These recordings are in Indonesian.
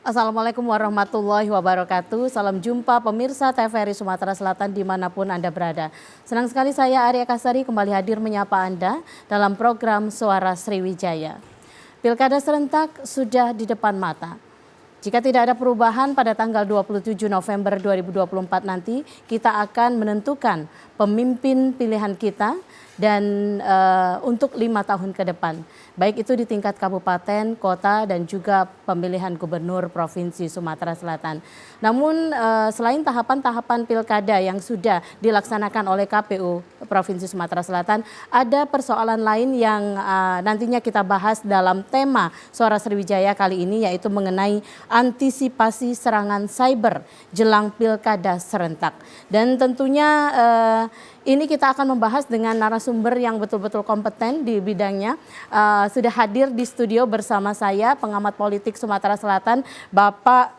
Assalamualaikum warahmatullahi wabarakatuh. Salam jumpa pemirsa TVRI Sumatera Selatan dimanapun Anda berada. Senang sekali saya Arya Kasari kembali hadir menyapa Anda dalam program Suara Sriwijaya. Pilkada serentak sudah di depan mata. Jika tidak ada perubahan pada tanggal 27 November 2024 nanti, kita akan menentukan pemimpin pilihan kita dan untuk 5 tahun ke depan. Baik itu di tingkat kabupaten, kota, dan juga pemilihan gubernur Provinsi Sumatera Selatan. Namun selain tahapan-tahapan pilkada yang sudah dilaksanakan oleh KPU Provinsi Sumatera Selatan, ada persoalan lain yang nantinya kita bahas dalam tema Suara Sriwijaya kali ini, yaitu mengenai antisipasi serangan cyber jelang pilkada serentak. Dan tentunya ini kita akan membahas dengan narasumber yang betul-betul kompeten di bidangnya. Sudah hadir di studio bersama saya pengamat politik Sumatera Selatan, Bapak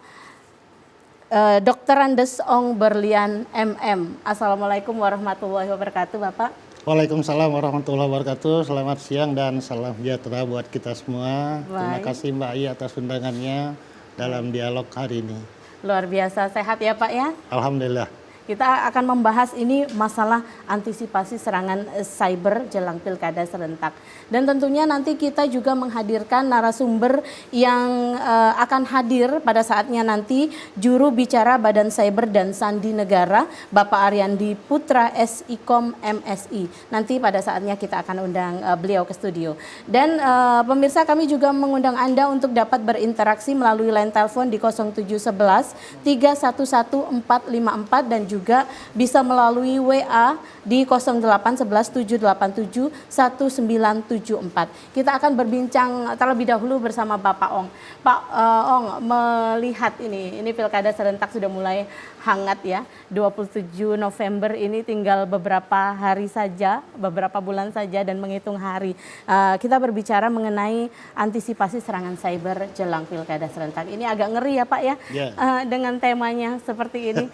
Dr. Andes Ong Berlian MM. Assalamualaikum warahmatullahi wabarakatuh, Bapak. Waalaikumsalam warahmatullahi wabarakatuh. Selamat siang dan salam sejahtera buat kita semua. Terima kasih Mbak Ai atas undangannya dalam dialog hari ini. Luar biasa, sehat ya Pak ya? Alhamdulillah. Kita akan membahas ini masalah antisipasi serangan cyber jelang pilkada serentak. Dan tentunya nanti kita juga menghadirkan narasumber yang akan hadir pada saatnya nanti, juru bicara Badan Cyber dan Sandi Negara, Bapak Ariandi Putra SIKOM MSI. Nanti pada saatnya kita akan undang beliau ke studio. Dan pemirsa, kami juga mengundang Anda untuk dapat berinteraksi melalui line telepon di 0711 311 454 dan juga bisa melalui WA di 0811 787 1974. Kita akan berbincang terlebih dahulu bersama Bapak Ong. Pak Ong, melihat ini pilkada serentak sudah mulai hangat ya. 27 November ini tinggal beberapa hari saja, beberapa bulan saja dan menghitung hari. Kita berbicara mengenai antisipasi serangan cyber jelang pilkada serentak. Ini agak ngeri ya Pak ya, dengan temanya seperti ini.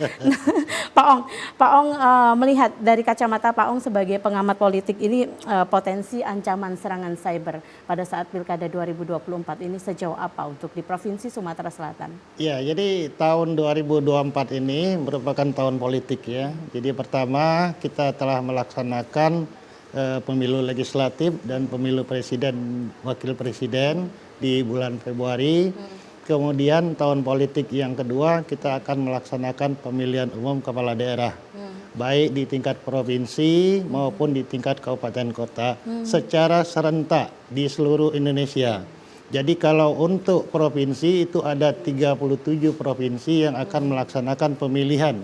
Pak Ong melihat dari kacamata Pak Ong sebagai pengamat politik ini, potensi ancaman serangan cyber pada saat pilkada 2024 ini sejauh apa untuk di Provinsi Sumatera Selatan? Ya, jadi tahun 2024 ini merupakan tahun politik ya. Jadi pertama kita telah melaksanakan pemilu legislatif dan pemilu presiden, wakil presiden di bulan Februari. Kemudian tahun politik yang kedua kita akan melaksanakan pemilihan umum kepala daerah, baik di tingkat provinsi maupun di tingkat kabupaten kota secara serentak di seluruh Indonesia. Jadi kalau untuk provinsi itu ada 37 provinsi yang akan melaksanakan pemilihan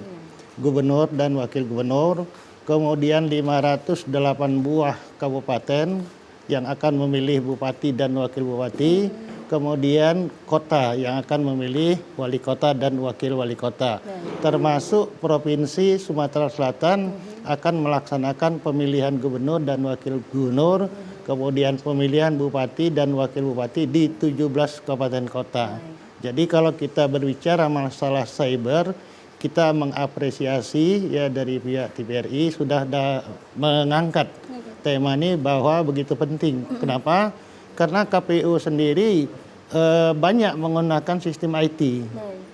gubernur dan wakil gubernur, kemudian 508 buah kabupaten yang akan memilih bupati dan wakil bupati, kemudian kota yang akan memilih wali kota dan wakil wali kota. Termasuk Provinsi Sumatera Selatan akan melaksanakan pemilihan gubernur dan wakil gubernur, kemudian pemilihan bupati dan wakil bupati di 17 kabupaten kota. Jadi kalau kita berbicara masalah cyber, kita mengapresiasi ya dari pihak TVRI sudah mengangkat tema ini bahwa begitu penting. Kenapa? Karena KPU sendiri banyak menggunakan sistem IT.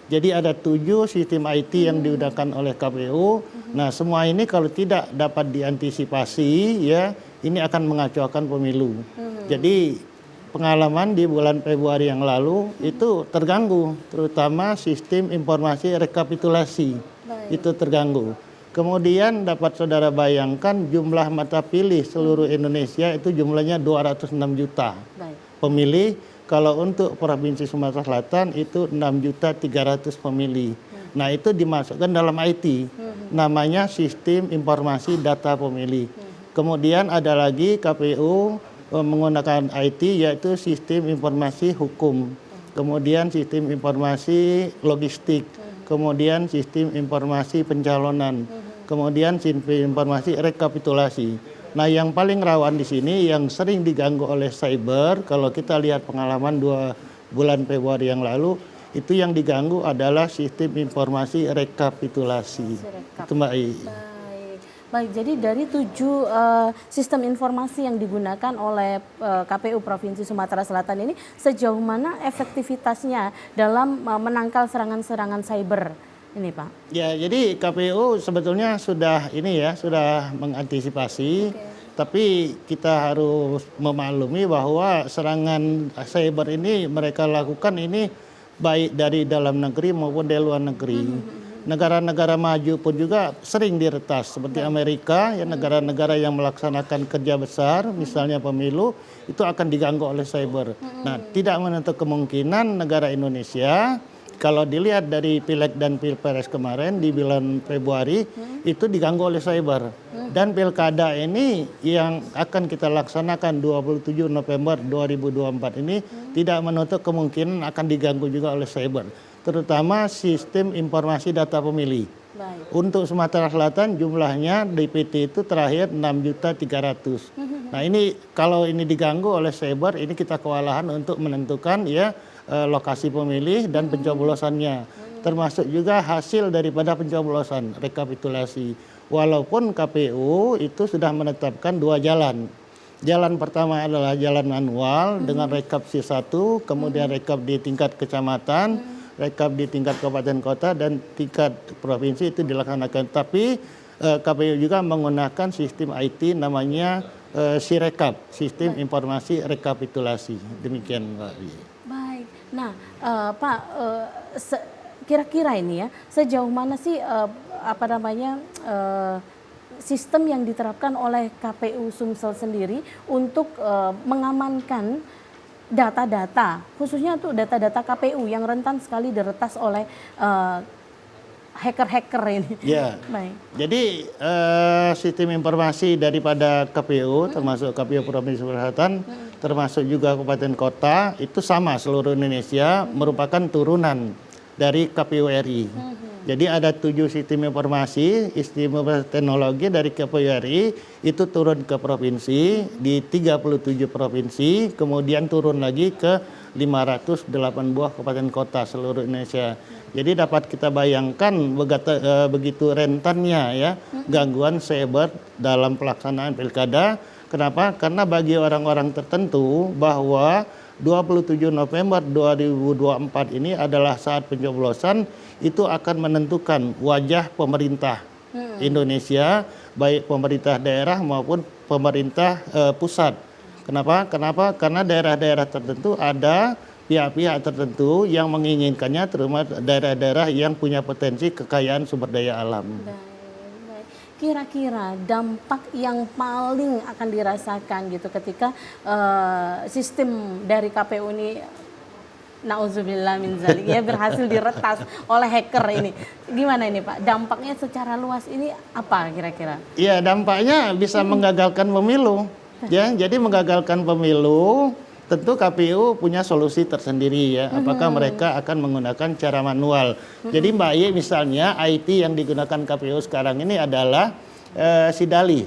Jadi ada 7 sistem IT yang digunakan oleh KPU. Nah, semua ini kalau tidak dapat diantisipasi ya, ini akan mengacaukan pemilu. Jadi pengalaman di bulan Februari yang lalu itu terganggu, terutama sistem informasi rekapitulasi itu terganggu. Kemudian dapat saudara bayangkan jumlah mata pilih seluruh Indonesia itu jumlahnya 206 juta pemilih. Kalau untuk Provinsi Sumatera Selatan itu 6.300.000 pemilih. Nah itu dimasukkan dalam IT, namanya sistem informasi data pemilih. Kemudian ada lagi KPU menggunakan IT yaitu sistem informasi hukum. Kemudian sistem informasi logistik. Kemudian sistem informasi pencalonan. Kemudian sistem informasi rekapitulasi. Nah, yang paling rawan di sini yang sering diganggu oleh cyber, kalau kita lihat pengalaman 2 bulan Februari yang lalu, itu yang diganggu adalah sistem informasi rekapitulasi. Itu Mbak I. Baik, jadi dari 7 sistem informasi yang digunakan oleh KPU Provinsi Sumatera Selatan ini sejauh mana efektivitasnya dalam menangkal serangan-serangan cyber ini, Pak? Ya, jadi KPU sebetulnya sudah ini ya, sudah mengantisipasi. Tapi kita harus memaklumi bahwa serangan cyber ini mereka lakukan ini baik dari dalam negeri maupun dari luar negeri. Negara-negara maju pun juga sering diretas seperti Amerika, ya negara-negara yang melaksanakan kerja besar, misalnya pemilu, itu akan diganggu oleh cyber. Nah, tidak menutup kemungkinan negara Indonesia kalau dilihat dari Pileg dan Pilpres kemarin di bulan Februari itu diganggu oleh cyber. Dan pilkada ini yang akan kita laksanakan 27 November 2024 ini tidak menutup kemungkinan akan diganggu juga oleh cyber. Terutama sistem informasi data pemilih. Baik. Untuk Sumatera Selatan jumlahnya DPT itu terakhir 6.300.000. Nah ini kalau ini diganggu oleh cyber ini kita kewalahan untuk menentukan ya lokasi pemilih dan pencoblosannya. Termasuk juga hasil daripada pencoblosan, rekapitulasi. Walaupun KPU itu sudah menetapkan 2 jalan. Jalan pertama adalah jalan manual dengan rekap C1, kemudian rekap di tingkat kecamatan, rekap di tingkat kabupaten kota dan tingkat provinsi itu dilaksanakan. Tapi KPU juga menggunakan sistem IT namanya Sirekap, sistem informasi rekapitulasi. Demikian, Pak. Baik. Nah, Pak, kira-kira ini ya sejauh mana sih sistem yang diterapkan oleh KPU Sumsel sendiri untuk mengamankan data-data, khususnya tuh data-data KPU yang rentan sekali diretas oleh hacker-hacker ini. Ya. Baik. Jadi sistem informasi daripada KPU, termasuk KPU Provinsi Sumatera Selatan, termasuk juga kabupaten kota, itu sama seluruh Indonesia, merupakan turunan dari KPU RI. Jadi ada 7 sistem informasi teknologi dari KPU RI itu turun ke provinsi di 37 provinsi, kemudian turun lagi ke 508 buah kabupaten kota seluruh Indonesia. Jadi dapat kita bayangkan begitu rentannya ya gangguan cyber dalam pelaksanaan pilkada. Kenapa? Karena bagi orang-orang tertentu bahwa 27 November 2024 ini adalah saat pencoblosan itu akan menentukan wajah pemerintah Indonesia, baik pemerintah daerah maupun pemerintah pusat. Kenapa? Karena daerah-daerah tertentu ada pihak-pihak tertentu yang menginginkannya, terutama daerah-daerah yang punya potensi kekayaan sumber daya alam. Baik. Kira-kira dampak yang paling akan dirasakan gitu ketika sistem dari KPU ini nauzubillah min zalik ya berhasil diretas oleh hacker ini. Gimana ini Pak? Dampaknya secara luas ini apa kira-kira? Iya, dampaknya bisa menggagalkan pemilu. Ya, jadi menggagalkan pemilu tentu KPU punya solusi tersendiri ya. Apakah mereka akan menggunakan cara manual? Jadi Mbak Ye misalnya IT yang digunakan KPU sekarang ini adalah Sidali.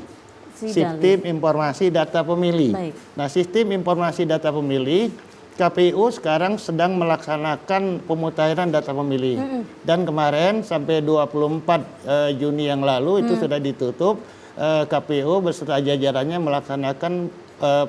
Sistem Informasi Data Pemilih. Baik. Nah, sistem informasi data pemilih KPU sekarang sedang melaksanakan pemutahiran data pemilih. Dan kemarin sampai 24 Juni yang lalu itu sudah ditutup. KPU beserta jajarannya melaksanakan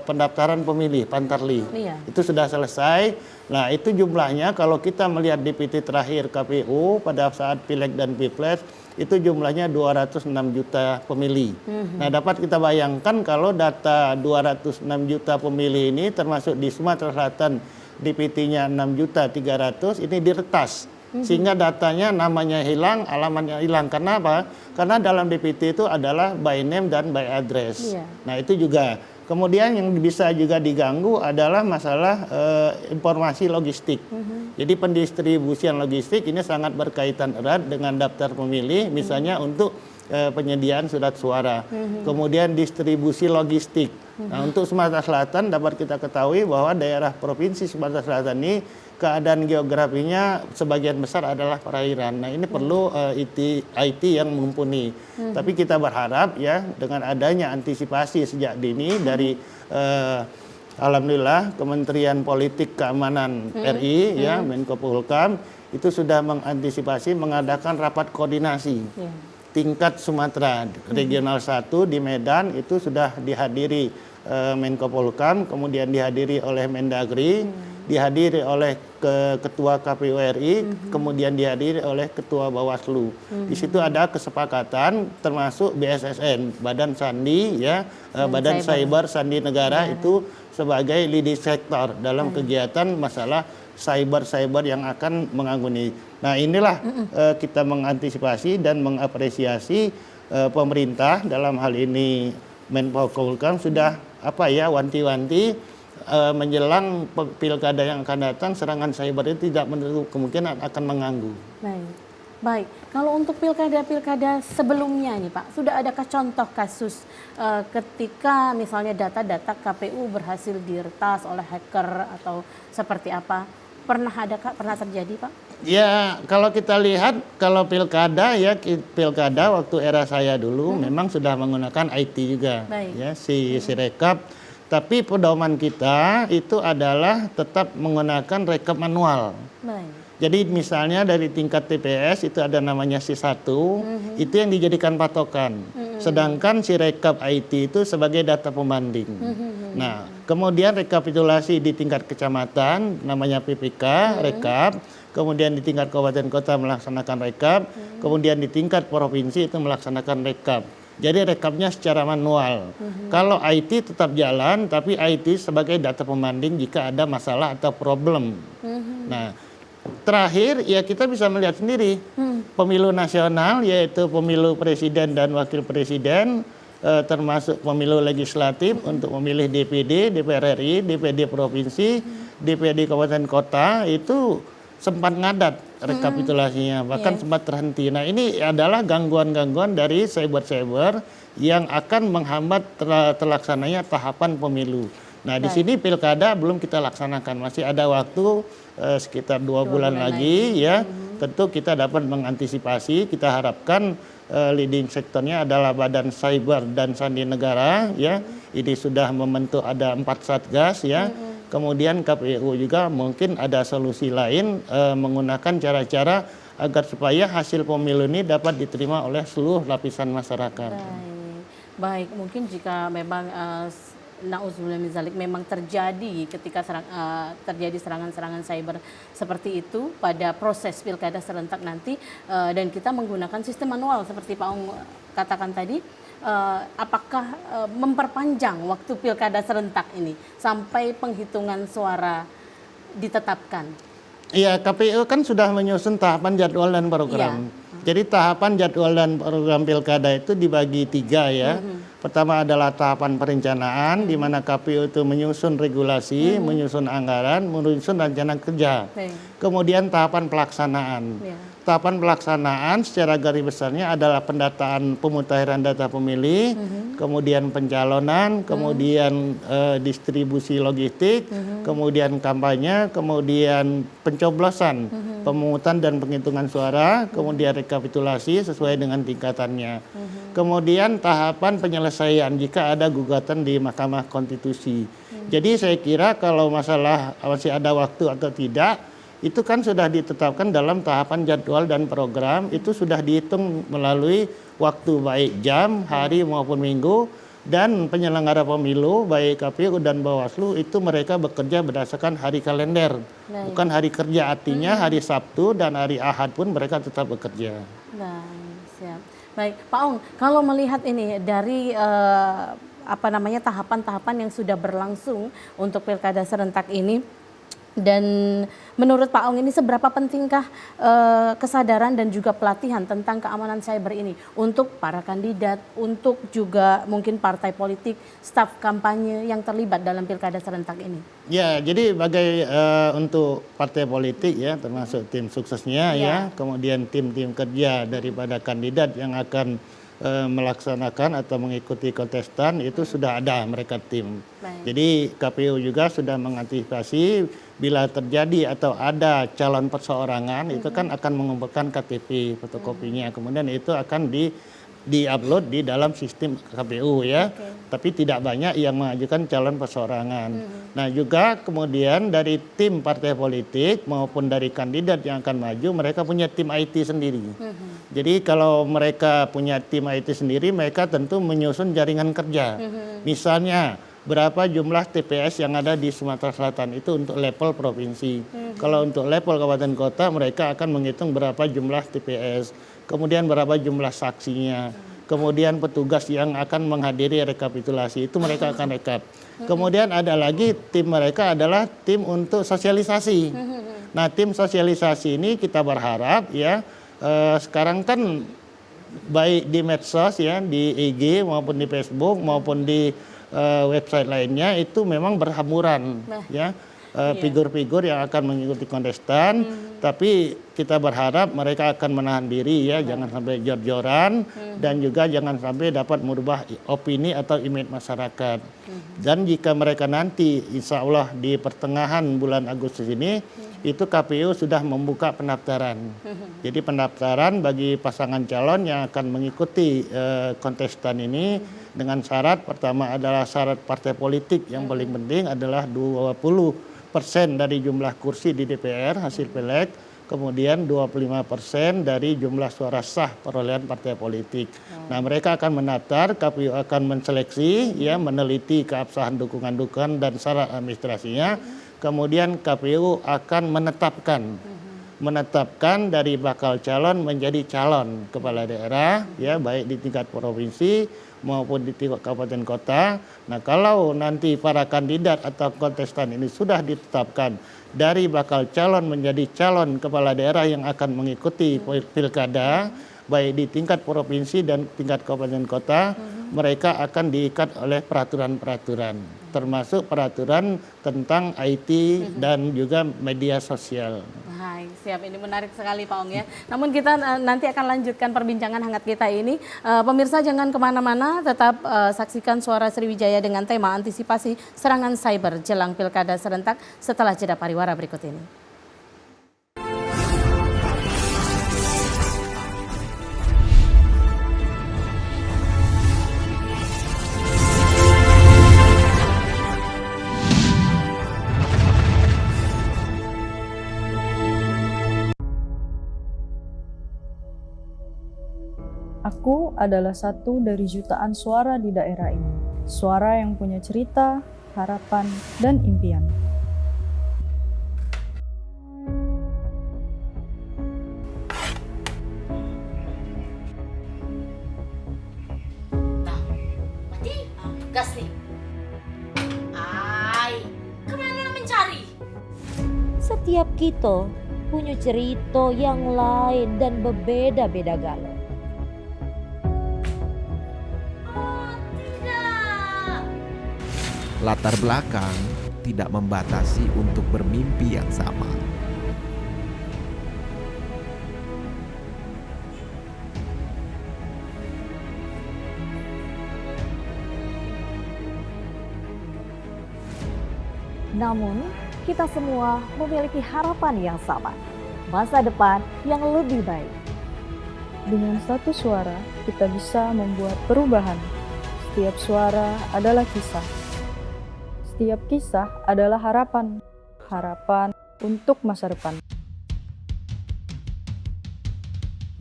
pendaftaran pemilih, Pantarli. Iya. Itu sudah selesai. Nah, itu jumlahnya kalau kita melihat DPT terakhir KPU pada saat Pileg dan Pilpres itu jumlahnya 206 juta pemilih. Nah, dapat kita bayangkan kalau data 206 juta pemilih ini termasuk di Sumatera Selatan DPT-nya 6.300.000 ini diretas. Sehingga datanya namanya hilang, alamatnya hilang. Karena apa? Karena dalam DPT itu adalah by name dan by address. Iya. Nah, itu juga. Kemudian yang bisa juga diganggu adalah masalah informasi logistik. Jadi pendistribusian logistik ini sangat berkaitan erat dengan daftar pemilih, misalnya untuk penyediaan surat suara. Kemudian distribusi logistik. Nah, untuk Sumatera Selatan dapat kita ketahui bahwa daerah Provinsi Sumatera Selatan ini keadaan geografinya sebagian besar adalah perairan. Nah, ini perlu IT yang mumpuni. Tapi kita berharap ya dengan adanya antisipasi sejak dini dari alhamdulillah Kementerian Politik Keamanan RI ya Menko Polhukam itu sudah mengantisipasi mengadakan rapat koordinasi. tingkat Sumatera regional 1 di Medan itu sudah dihadiri Menko Polhukam, kemudian dihadiri oleh Mendagri, dihadiri oleh Ketua KPU RI, kemudian dihadiri oleh Ketua Bawaslu. Di situ ada kesepakatan termasuk BSSN, Badan Sandi ya, Badan Cyber Sandi Negara itu sebagai leading sektor dalam kegiatan masalah cyber yang akan menganggung. Nah inilah kita mengantisipasi dan mengapresiasi pemerintah dalam hal ini Menko Polhukam sudah wanti-wanti menjelang pilkada yang akan datang serangan cyber itu tidak menutup kemungkinan akan mengganggu. Baik. Kalau untuk pilkada sebelumnya nih Pak, sudah adakah contoh kasus ketika misalnya data-data KPU berhasil diretas oleh hacker atau seperti apa? Pernah terjadi Pak? Ya, kalau kita lihat kalau pilkada waktu era saya dulu memang sudah menggunakan IT juga. Ya, si Rekap. Tapi pedoman kita itu adalah tetap menggunakan rekap manual. Jadi misalnya dari tingkat TPS itu ada namanya C1, itu yang dijadikan patokan. Sedangkan si rekap IT itu sebagai data pembanding. Nah, kemudian rekapitulasi di tingkat kecamatan namanya PPK, rekap. Kemudian di tingkat kabupaten kota melaksanakan rekap. Kemudian di tingkat provinsi itu melaksanakan rekap. Jadi rekapnya secara manual. Kalau IT tetap jalan, tapi IT sebagai data pembanding jika ada masalah atau problem. Nah, terakhir ya kita bisa melihat sendiri pemilu nasional yaitu pemilu presiden dan wakil presiden termasuk pemilu legislatif untuk memilih DPD, DPR RI, DPD provinsi, DPD kabupaten kota itu sempat ngadat rekapitulasinya, bahkan sempat terhenti. Nah ini adalah gangguan-gangguan dari cyber yang akan menghambat terlaksananya tahapan pemilu. Nah di sini pilkada belum kita laksanakan, masih ada waktu sekitar 2 bulan lagi ya. Tentu kita dapat mengantisipasi, kita harapkan leading sektornya adalah Badan Cyber dan Sandi Negara ya. Ini sudah membentuk ada 4 satgas ya. Kemudian KPU juga mungkin ada solusi lain menggunakan cara-cara agar supaya hasil pemilu ini dapat diterima oleh seluruh lapisan masyarakat. Baik, mungkin jika memang na'udzubillah min dzalik memang terjadi ketika terjadi serangan-serangan cyber seperti itu pada proses pilkada serentak nanti dan kita menggunakan sistem manual seperti Pak Ong katakan tadi, apakah memperpanjang waktu pilkada serentak ini sampai penghitungan suara ditetapkan? Iya, KPU kan sudah menyusun tahapan jadwal dan program. Jadi tahapan jadwal dan program pilkada itu dibagi 3 ya. Pertama adalah tahapan perencanaan, di mana KPU itu menyusun regulasi, menyusun anggaran, menyusun rencana kerja. Kemudian tahapan pelaksanaan. Tahapan pelaksanaan secara garis besarnya adalah pendataan pemutahiran data pemilih, kemudian pencalonan, kemudian distribusi logistik, kemudian kampanye, kemudian pencoblosan, pemungutan dan penghitungan suara, kemudian rekapitulasi sesuai dengan tingkatannya. Kemudian tahapan penyelesaian jika ada gugatan di Mahkamah Konstitusi. Jadi saya kira kalau masalah masih ada waktu atau tidak, itu kan sudah ditetapkan dalam tahapan jadwal dan program, itu sudah dihitung melalui waktu baik jam, hari maupun minggu, dan penyelenggara pemilu baik KPU dan Bawaslu itu mereka bekerja berdasarkan hari kalender, bukan hari kerja, artinya hari Sabtu dan hari Ahad pun mereka tetap bekerja. Siap. Baik, Pak Ong, kalau melihat ini dari tahapan-tahapan yang sudah berlangsung untuk pilkada serentak ini, dan menurut Pak Ong ini seberapa pentingkah kesadaran dan juga pelatihan tentang keamanan cyber ini untuk para kandidat, untuk juga mungkin partai politik, staf kampanye yang terlibat dalam pilkada serentak ini? Ya, jadi untuk partai politik ya, termasuk tim suksesnya ya, kemudian tim-tim kerja daripada kandidat yang akan melaksanakan atau mengikuti kontestan itu sudah ada mereka tim. Jadi KPU juga sudah mengantisipasi bila terjadi atau ada calon perseorangan itu kan akan mengumpulkan KTP fotokopinya, kemudian itu akan diupload di dalam sistem KPU ya. Tapi tidak banyak yang mengajukan calon perseorangan. Nah juga kemudian dari tim partai politik maupun dari kandidat yang akan maju, mereka punya tim IT sendiri. Jadi kalau mereka punya tim IT sendiri, mereka tentu menyusun jaringan kerja. Misalnya berapa jumlah TPS yang ada di Sumatera Selatan itu untuk level provinsi. Kalau untuk level kabupaten kota, mereka akan menghitung berapa jumlah TPS, kemudian berapa jumlah saksinya, kemudian petugas yang akan menghadiri rekapitulasi itu mereka akan rekap. Kemudian ada lagi tim mereka adalah tim untuk sosialisasi. Nah tim sosialisasi ini kita berharap ya sekarang kan baik di medsos ya, di IG maupun di Facebook maupun di website lainnya itu memang berhamburan ya figur-figur yang akan mengikuti kontestan, tapi kita berharap mereka akan menahan diri ya, jangan sampai jor-joran dan juga jangan sampai dapat merubah opini atau image masyarakat. Dan jika mereka nanti insya Allah di pertengahan bulan Agustus ini itu KPU sudah membuka pendaftaran. Jadi pendaftaran bagi pasangan calon yang akan mengikuti kontestan ini dengan syarat pertama adalah syarat partai politik yang paling penting adalah 20% dari jumlah kursi di DPR hasil pileg, kemudian 25% dari jumlah suara sah perolehan partai politik. Nah mereka akan mendaftar, KPU akan menseleksi, ya meneliti keabsahan dukungan-dukungan dan syarat administrasinya, kemudian KPU akan menetapkan dari bakal calon menjadi calon kepala daerah, ya baik di tingkat provinsi maupun di tingkat kabupaten kota. Nah kalau nanti para kandidat atau kontestan ini sudah ditetapkan dari bakal calon menjadi calon kepala daerah yang akan mengikuti pilkada baik di tingkat provinsi dan tingkat kabupaten kota, mereka akan diikat oleh peraturan-peraturan, termasuk peraturan tentang IT dan juga media sosial. Hai, siap, ini menarik sekali Pak Ong ya. Namun kita nanti akan lanjutkan perbincangan hangat kita ini. Pemirsa jangan kemana-mana, tetap saksikan Suara Sriwijaya dengan tema antisipasi serangan cyber jelang pilkada serentak setelah jeda pariwara berikut ini. Aku adalah satu dari jutaan suara di daerah ini. Suara yang punya cerita, harapan, dan impian. Gas nih. Ai, kemana mencari? Setiap kita punya cerita yang lain dan berbeda-beda galau. Latar belakang tidak membatasi untuk bermimpi yang sama. Namun, kita semua memiliki harapan yang sama, masa depan yang lebih baik. Dengan satu suara, kita bisa membuat perubahan. Setiap suara adalah kisah. Setiap kisah adalah harapan. Harapan untuk masa depan.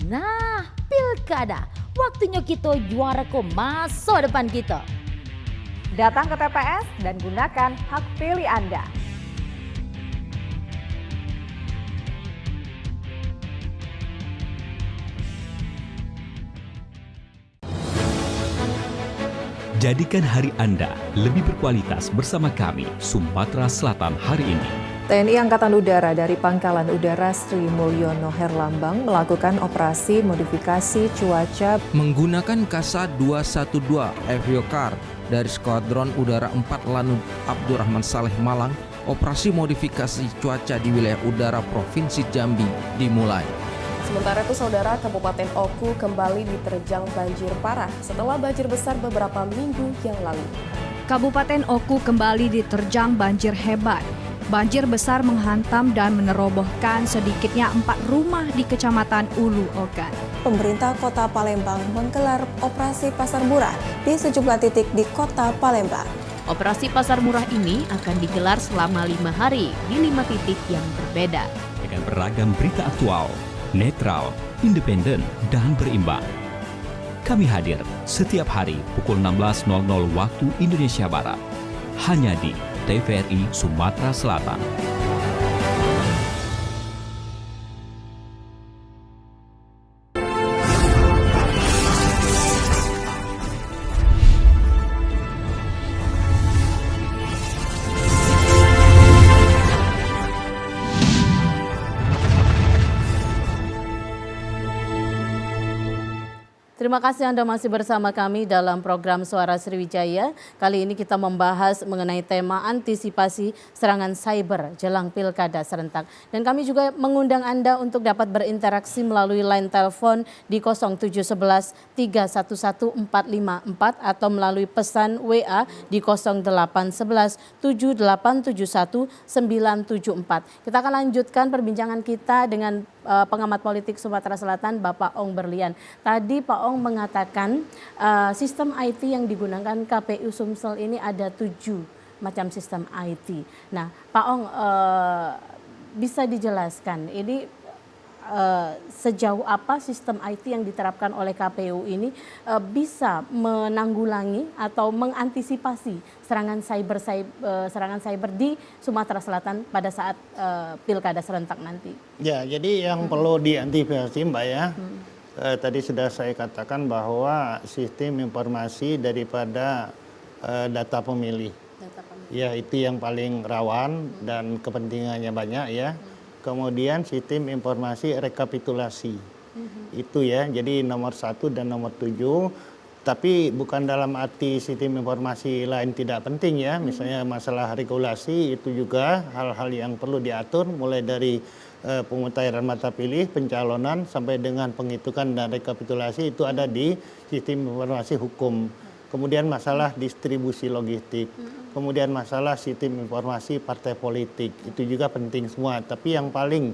Nah, pilkada, waktunya kita juara ke masa depan kita. Datang ke TPS dan gunakan hak pilih Anda. Jadikan hari Anda lebih berkualitas bersama kami, Sumatera Selatan hari ini. TNI Angkatan Udara dari Pangkalan Udara Sri Mulyono Herlambang melakukan operasi modifikasi cuaca menggunakan Kasa 212 Aviokar dari Skuadron Udara 4 Lanut Abdurrahman Saleh Malang. Operasi modifikasi cuaca di wilayah udara Provinsi Jambi dimulai. Sementara itu, Saudara, Kabupaten Oku kembali diterjang banjir parah setelah banjir besar beberapa minggu yang lalu. Kabupaten Oku kembali diterjang banjir hebat. Banjir besar menghantam dan menerobohkan sedikitnya 4 rumah di Kecamatan Ulu Ogan. pemerintah Kota Palembang menggelar operasi pasar murah di sejumlah titik di Kota Palembang. Operasi pasar murah ini akan digelar selama 5 hari di 5 titik yang berbeda. Dengan beragam berita aktual, netral, independen, dan berimbang. Kami hadir setiap hari pukul 16.00 waktu Indonesia Barat. Hanya di TVRI Sumatera Selatan. Terima kasih Anda masih bersama kami dalam program Suara Sriwijaya. Kali ini kita membahas mengenai tema antisipasi serangan cyber jelang Pilkada serentak. Dan kami juga mengundang Anda untuk dapat berinteraksi melalui line telepon di 0711 311 454 atau melalui pesan WA di 0811 7871 974. Kita akan lanjutkan perbincangan kita dengan pengamat politik Sumatera Selatan, Bapak Ong Berlian. Tadi Pak Ong mengatakan sistem IT yang digunakan KPU Sumsel ini ada 7 macam sistem IT. Nah, Pak Ong bisa dijelaskan ini sejauh apa sistem IT yang diterapkan oleh KPU ini bisa menanggulangi atau mengantisipasi serangan cyber di Sumatera Selatan pada saat Pilkada serentak nanti. Ya, jadi yang perlu diantisipasi Mbak ya, tadi sudah saya katakan bahwa sistem informasi daripada data pemilih. Ya, itu yang paling rawan dan kepentingannya banyak ya. Kemudian sistem informasi rekapitulasi. Itu ya, jadi nomor 1 dan nomor 7. Tapi bukan dalam arti sistem informasi lain tidak penting ya. Misalnya masalah regulasi itu juga hal-hal yang perlu diatur mulai dari pemutahiran mata pilih, pencalonan sampai dengan penghitungan dan rekapitulasi itu ada di sistem informasi hukum. Kemudian masalah distribusi logistik. Kemudian masalah sistem informasi partai politik, itu juga penting semua. Tapi yang paling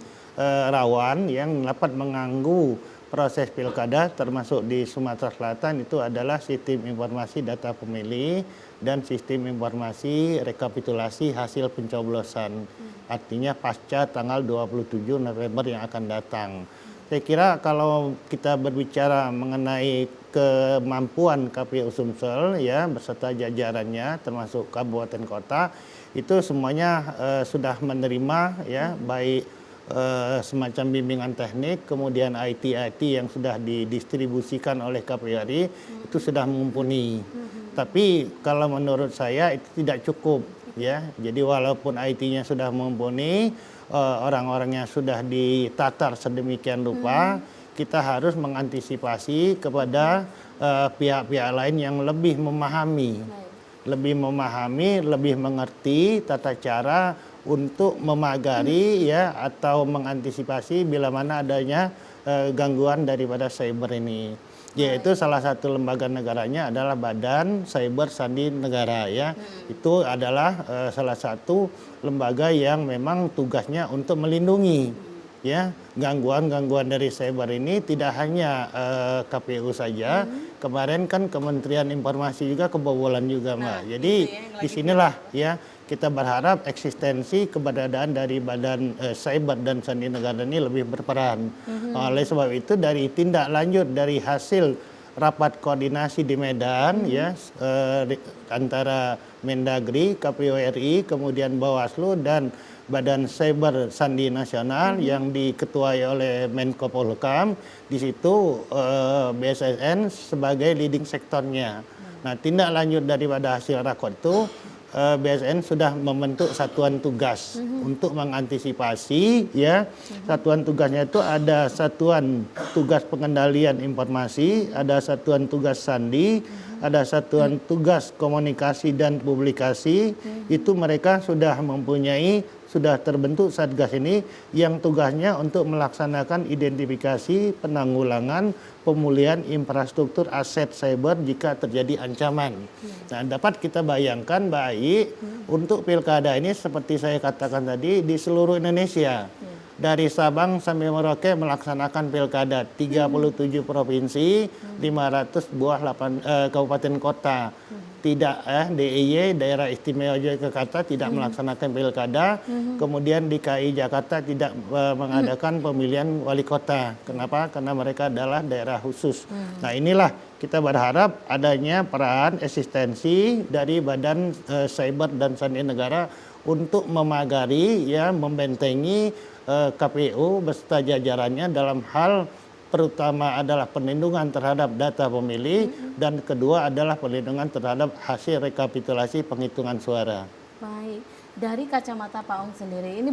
rawan yang dapat mengganggu proses pilkada termasuk di Sumatera Selatan itu adalah sistem informasi data pemilih dan sistem informasi rekapitulasi hasil pencoblosan. Artinya pasca tanggal 27 November yang akan datang. Saya kira kalau kita berbicara mengenai kemampuan KPU Sumsel ya beserta jajarannya termasuk kabupaten kota itu semuanya sudah menerima ya baik semacam bimbingan teknik kemudian IT yang sudah didistribusikan oleh KPU RI itu sudah mumpuni. Tapi kalau menurut saya itu tidak cukup ya. Jadi walaupun IT-nya sudah mumpuni, orang-orangnya sudah ditatar sedemikian rupa, kita harus mengantisipasi kepada pihak-pihak lain yang lebih memahami, lebih mengerti tata cara untuk memagari ya atau mengantisipasi bila mana adanya gangguan daripada cyber ini. Yaitu salah satu lembaga negaranya adalah Badan Cyber Sandi Negara ya. Itu adalah salah satu lembaga yang memang tugasnya untuk melindungi ya gangguan-gangguan dari cyber ini tidak hanya KPU saja. Kemarin kan Kementerian Informasi juga kebobolan juga Mbak. Jadi disinilah ya kita berharap eksistensi keberadaan dari Badan Cyber dan Sandi Negara ini lebih berperan. Oleh sebab itu dari tindak lanjut dari hasil rapat koordinasi di Medan ya antara Mendagri, KPU RI, kemudian Bawaslu dan Badan Cyber Sandi Nasional yang diketuai oleh Menko Polhukam. Di situ BSSN sebagai leading sektornya. Nah, tindak lanjut daripada hasil rapat itu BSN sudah membentuk satuan tugas untuk mengantisipasi ya. Satuan tugasnya itu ada satuan tugas pengendalian informasi, ada satuan tugas sandi, ada satuan tugas komunikasi dan publikasi. Itu mereka sudah terbentuk satgas ini yang tugasnya untuk melaksanakan identifikasi, penanggulangan, pemulihan infrastruktur aset cyber jika terjadi ancaman. Nah, dapat kita bayangkan baik untuk pilkada ini seperti saya katakan tadi di seluruh Indonesia. dari Sabang sampai Merauke melaksanakan pilkada 37 provinsi, 500 buah kabupaten kota. Tidak DIY, Daerah Istimewa Yogyakarta tidak melaksanakan pilkada. Kemudian DKI Jakarta tidak mengadakan pemilihan wali kota. Kenapa? Karena mereka adalah daerah khusus. Nah, inilah kita berharap adanya peran eksistensi dari Badan Cyber dan Sandi Negara untuk memagari, membentengi KPU beserta jajarannya dalam hal pertama adalah perlindungan terhadap data pemilih dan kedua adalah perlindungan terhadap hasil rekapitulasi penghitungan suara. Baik, dari kacamata Pak Ong sendiri, ini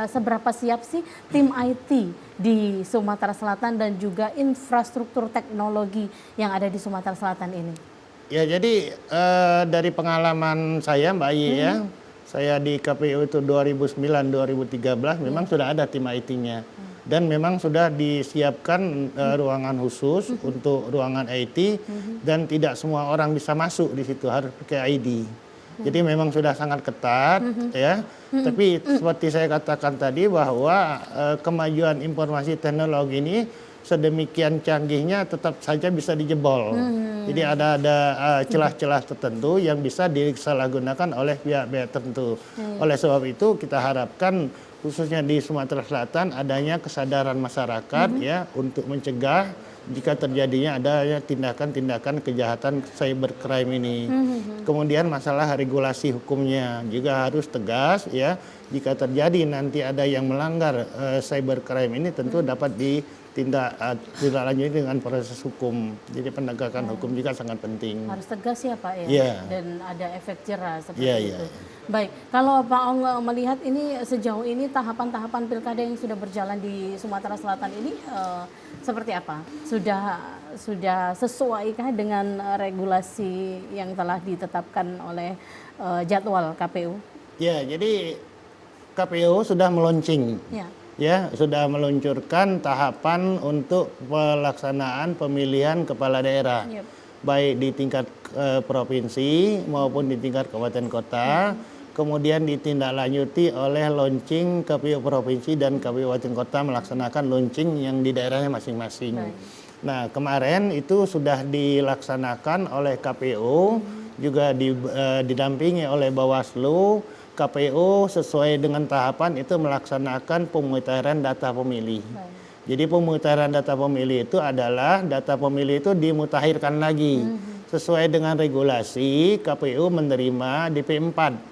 seberapa siap sih tim IT di Sumatera Selatan dan juga infrastruktur teknologi yang ada di Sumatera Selatan ini? Ya, jadi dari pengalaman saya Mbak Ayi saya di KPU itu 2009-2013 memang sudah ada tim IT-nya. Dan memang sudah disiapkan ruangan khusus untuk ruangan IT dan tidak semua orang bisa masuk di situ, harus pakai ID. Jadi memang sudah sangat ketat Tapi seperti saya katakan tadi bahwa kemajuan informasi teknologi ini sedemikian canggihnya tetap saja bisa dijebol. Jadi ada celah-celah tertentu yang bisa disalahgunakan oleh pihak-pihak tertentu. Oleh sebab itu kita harapkan khususnya di Sumatera Selatan adanya kesadaran masyarakat untuk mencegah jika terjadinya adanya tindakan-tindakan kejahatan cybercrime ini. Kemudian masalah regulasi hukumnya juga harus tegas jika terjadi nanti ada yang melanggar cybercrime ini tentu dapat ditindaklanjuti dengan proses hukum. Jadi penegakan hukum juga sangat penting. Harus tegas ya Pak dan ada efek jerah seperti itu. Baik, kalau Pak Ong melihat ini sejauh ini tahapan-tahapan pilkada yang sudah berjalan di Sumatera Selatan ini seperti apa? Sudah sesuaikah dengan regulasi yang telah ditetapkan oleh jadwal KPU? Ya, jadi KPU sudah meluncing. Sudah meluncurkan tahapan untuk pelaksanaan pemilihan kepala daerah. Baik di tingkat provinsi maupun di tingkat kabupaten kota. Kemudian ditindaklanjuti oleh launching KPU provinsi dan kabupaten kota melaksanakan launching yang di daerahnya masing-masing. Nah, kemarin itu sudah dilaksanakan oleh KPU, juga didampingi oleh Bawaslu. KPU sesuai dengan tahapan itu melaksanakan pemutahiran data pemilih. Jadi pemutahiran data pemilih itu adalah data pemilih itu dimutakhirkan lagi. Sesuai dengan regulasi, KPU menerima DP4.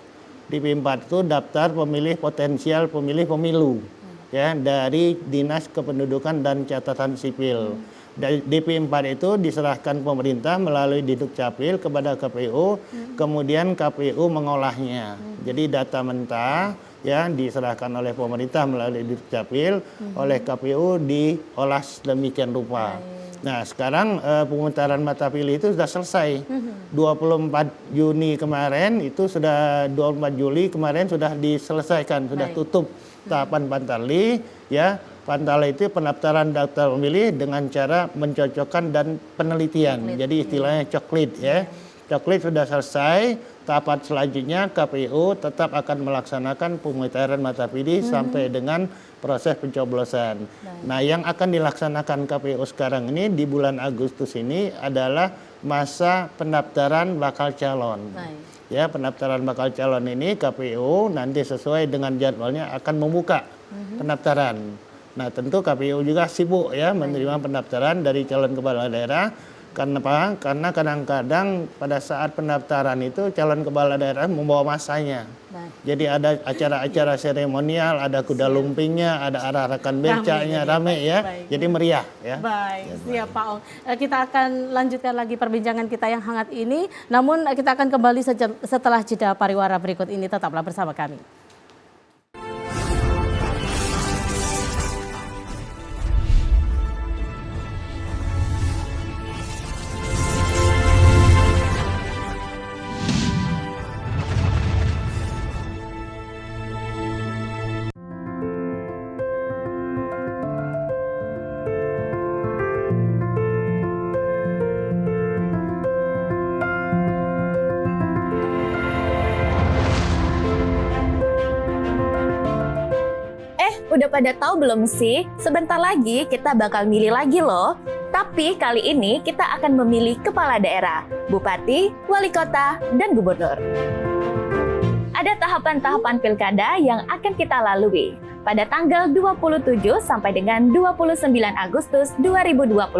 DP4 itu daftar pemilih potensial pemilih pemilu dari Dinas Kependudukan dan Catatan Sipil. DP4 itu diserahkan pemerintah melalui Didukcapil kepada KPU, kemudian KPU mengolahnya. Jadi data mentah diserahkan oleh pemerintah melalui Didukcapil, oleh KPU diolah sedemikian rupa. Nah, sekarang pemutaran mata pilih itu sudah selesai. 24 Juni kemarin itu sudah 24 Juli kemarin sudah diselesaikan, sudah tutup tahapan Pantali Pantali itu pendaftaran daftar pemilih dengan cara mencocokkan dan penelitian. Jadi istilahnya coklit Coklit sudah selesai. Tahapan selanjutnya KPU tetap akan melaksanakan pemutahiran mata pilih sampai dengan proses pencoblosan. Nah, yang akan dilaksanakan KPU sekarang ini di bulan Agustus ini adalah masa pendaftaran bakal calon. Pendaftaran bakal calon ini KPU nanti sesuai dengan jadwalnya akan membuka pendaftaran. Nah, tentu KPU juga sibuk menerima pendaftaran dari calon kepala daerah. Kenapa? Karena kadang-kadang pada saat pendaftaran itu calon kepala daerah membawa masanya. Jadi ada acara-acara seremonial, ada kuda lumpingnya, ada arah-arakan becaknya, rame Jadi meriah Baik, siap Pak Ong. Kita akan lanjutkan lagi perbincangan kita yang hangat ini. Namun kita akan kembali setelah jeda pariwara berikut ini. Tetaplah bersama kami. Udah pada tahu belum sih? Sebentar lagi kita bakal milih lagi loh. Tapi kali ini kita akan memilih kepala daerah, bupati, wali kota, dan gubernur. Ada tahapan-tahapan pilkada yang akan kita lalui. Pada tanggal 27 sampai dengan 29 Agustus 2024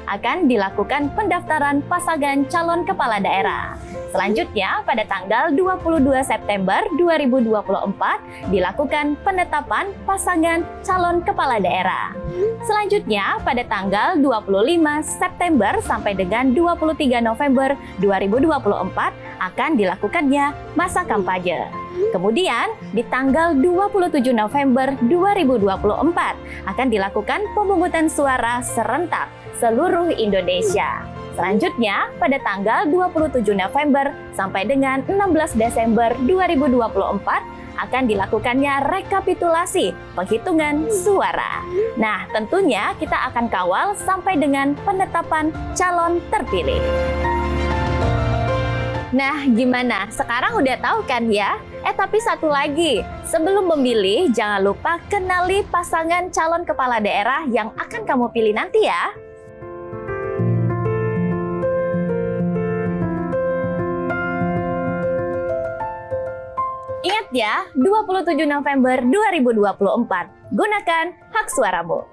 akan dilakukan pendaftaran pasangan calon kepala daerah. Selanjutnya, pada tanggal 22 September 2024 dilakukan penetapan pasangan calon kepala daerah. Selanjutnya, pada tanggal 25 September sampai dengan 23 November 2024 akan dilakukannya masa kampanye. Kemudian, di tanggal 27 November 2024 akan dilakukan pemungutan suara serentak seluruh Indonesia. Selanjutnya, pada tanggal 27 November sampai dengan 16 Desember 2024 akan dilakukannya rekapitulasi penghitungan suara. Nah, tentunya kita akan kawal sampai dengan penetapan calon terpilih. Nah, gimana? Sekarang udah tahu kan ya? Tapi satu lagi, sebelum memilih jangan lupa kenali pasangan calon kepala daerah yang akan kamu pilih nanti ya. Ingat ya, 27 November 2024, gunakan hak suaramu.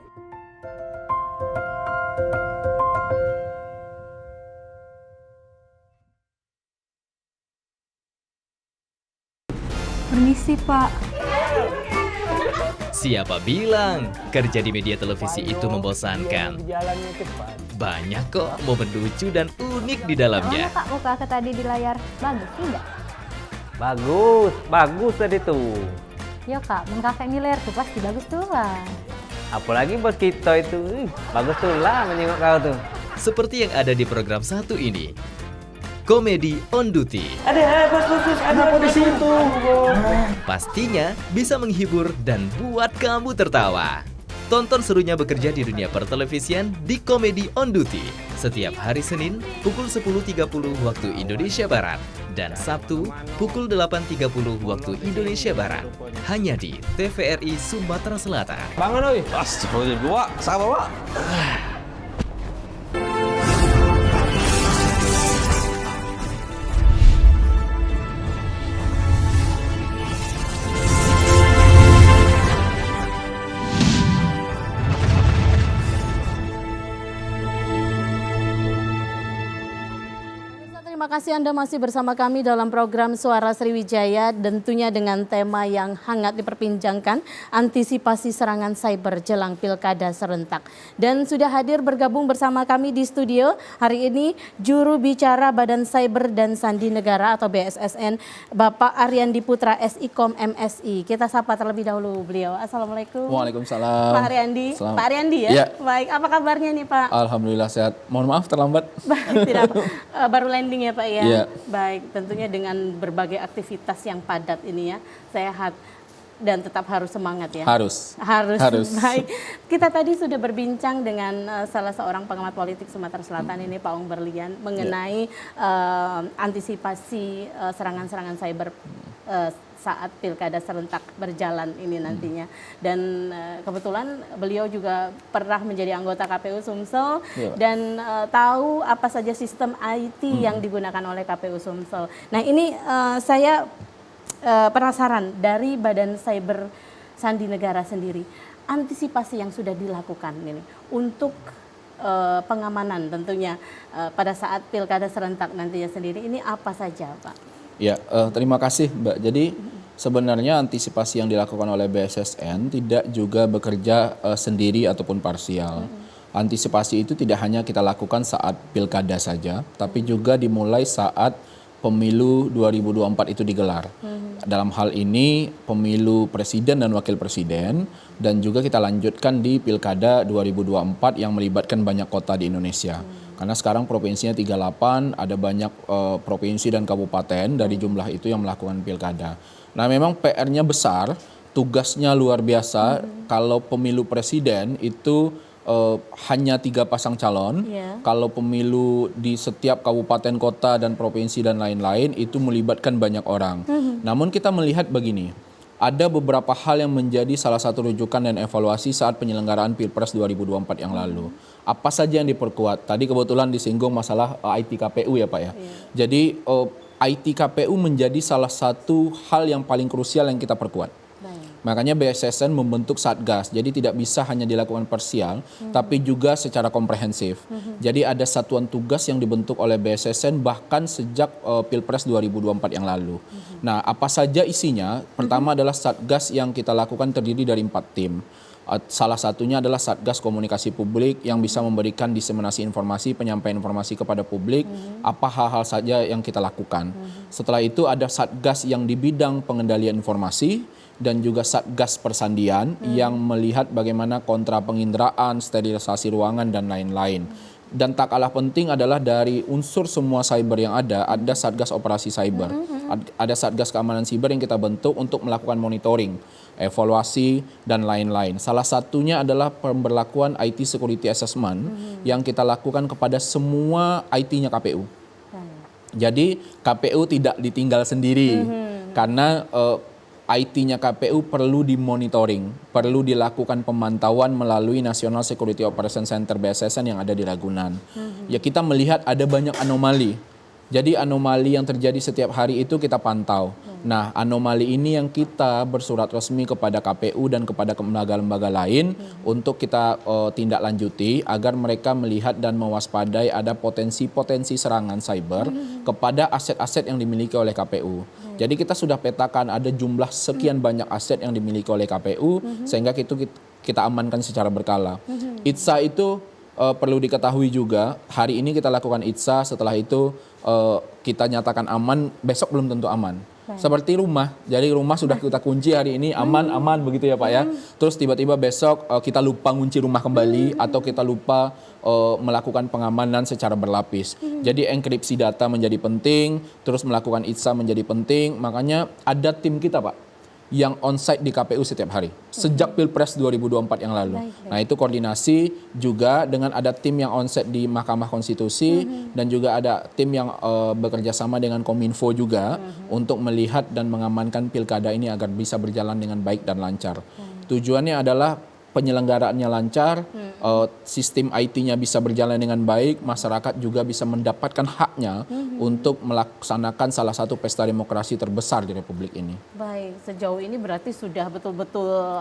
Permisi, Pak. Siapa bilang kerja di media televisi itu membosankan? Banyak kok momen lucu dan unik di dalamnya. Kak, muka aku tadi di layar bagus tidak? Bagus tadi tuh. Yo Kak, muka Kak Miller tuh pasti bagus tuh lah. Apalagi bos kita itu, bagus tuh lah menengok kau tuh. Seperti yang ada di program satu ini, Komedi on Duty. Ada bos, ada di situ. Pastinya bisa menghibur dan buat kamu tertawa. Tonton serunya bekerja di dunia pertelevisian di Komedi on Duty setiap hari Senin pukul 10.30 waktu Indonesia Barat dan Sabtu pukul 8.30 waktu Indonesia Barat. Hanya di TVRI Sumatera Selatan. Bangun oi. Astagfirullah, sabar, Pak. Terima kasih Anda masih bersama kami dalam program Suara Sriwijaya, tentunya dengan tema yang hangat diperbincangkan, antisipasi serangan cyber jelang pilkada serentak. Dan sudah hadir bergabung bersama kami di studio hari ini juru bicara Badan Cyber dan Sandi Negara atau BSSN, Bapak Ariandi Putra SIKOM MSI. Kita sapa terlebih dahulu beliau. Assalamualaikum. Waalaikumsalam. Pak Ariandi. Salam. Pak Ariandi ya? Ya. Baik, apa kabarnya nih Pak? Alhamdulillah sehat. Mohon maaf terlambat. Tidak apa. Baru landing ya Pak ya. Iya. Baik, tentunya dengan berbagai aktivitas yang padat ini ya, sehat dan tetap harus semangat ya. Harus. Baik, kita tadi sudah berbincang dengan salah seorang pengamat politik Sumatera Selatan ini Pak Ong Berlian mengenai antisipasi serangan-serangan cyber saat pilkada serentak berjalan ini nantinya. Dan kebetulan beliau juga pernah menjadi anggota KPU Sumsel dan tahu apa saja sistem IT yang digunakan oleh KPU Sumsel. Nah ini saya penasaran dari Badan Cyber Sandi Negara sendiri, antisipasi yang sudah dilakukan ini untuk pengamanan tentunya pada saat pilkada serentak nantinya sendiri, ini apa saja Pak? Ya, terima kasih Mbak. Jadi sebenarnya antisipasi yang dilakukan oleh BSSN tidak juga bekerja sendiri ataupun parsial. Antisipasi itu tidak hanya kita lakukan saat pilkada saja, tapi juga dimulai saat pemilu 2024 itu digelar. Dalam hal ini pemilu presiden dan wakil presiden, dan juga kita lanjutkan di pilkada 2024 yang melibatkan banyak kota di Indonesia. Karena sekarang provinsinya 38, ada banyak provinsi dan kabupaten dari jumlah itu yang melakukan pilkada. Nah memang PR-nya besar, tugasnya luar biasa. Kalau pemilu presiden itu hanya 3 pasang calon. Kalau pemilu di setiap kabupaten, kota, dan provinsi dan lain-lain itu melibatkan banyak orang. Namun kita melihat begini, ada beberapa hal yang menjadi salah satu rujukan dan evaluasi saat penyelenggaraan Pilpres 2024 yang lalu. Apa saja yang diperkuat? Tadi kebetulan disinggung masalah IT KPU ya Pak ya. Jadi IT KPU menjadi salah satu hal yang paling krusial yang kita perkuat. Makanya BSSN membentuk Satgas, jadi tidak bisa hanya dilakukan parsial, tapi juga secara komprehensif. Jadi ada satuan tugas yang dibentuk oleh BSSN bahkan sejak Pilpres 2024 yang lalu. Nah, apa saja isinya? Pertama adalah Satgas yang kita lakukan terdiri dari 4 tim. Salah satunya adalah Satgas Komunikasi Publik yang bisa memberikan diseminasi informasi, penyampaian informasi kepada publik, apa hal-hal saja yang kita lakukan. Setelah itu ada Satgas yang di bidang pengendalian informasi, dan juga Satgas Persandian yang melihat bagaimana kontra penginderaan, sterilisasi ruangan, dan lain-lain. Dan tak kalah penting adalah dari unsur semua cyber yang ada Satgas Operasi Cyber. Ada Satgas Keamanan Siber yang kita bentuk untuk melakukan monitoring, evaluasi, dan lain-lain. Salah satunya adalah pemberlakuan IT Security Assessment yang kita lakukan kepada semua IT-nya KPU. Jadi KPU tidak ditinggal sendiri karena IT-nya KPU perlu dimonitoring, perlu dilakukan pemantauan melalui National Security Operation Center BSSN yang ada di Ragunan. Ya, kita melihat ada banyak anomali. Jadi anomali yang terjadi setiap hari itu kita pantau. Nah, anomali ini yang kita bersurat resmi kepada KPU dan kepada lembaga-lembaga lain untuk kita tindak lanjuti agar mereka melihat dan mewaspadai ada potensi-potensi serangan cyber kepada aset-aset yang dimiliki oleh KPU. Jadi kita sudah petakan ada jumlah sekian banyak aset yang dimiliki oleh KPU sehingga itu kita amankan secara berkala. ITSA itu perlu diketahui juga, hari ini kita lakukan ITSA, setelah itu kita nyatakan aman, besok belum tentu aman. Seperti rumah, jadi rumah sudah kita kunci hari ini aman begitu ya Pak ya. Terus tiba-tiba besok kita lupa kunci rumah kembali atau kita lupa melakukan pengamanan secara berlapis. Jadi enkripsi data menjadi penting, terus melakukan ITSA menjadi penting. Makanya ada tim kita Pak yang onsite di KPU setiap hari sejak Pilpres 2024 yang lalu. Nah, itu koordinasi juga dengan ada tim yang onsite di Mahkamah Konstitusi dan juga ada tim yang bekerja sama dengan Kominfo juga untuk melihat dan mengamankan pilkada ini agar bisa berjalan dengan baik dan lancar. Tujuannya adalah penyelenggaraannya lancar, sistem IT-nya bisa berjalan dengan baik, masyarakat juga bisa mendapatkan haknya untuk melaksanakan salah satu pesta demokrasi terbesar di Republik ini. Baik, sejauh ini berarti sudah betul-betul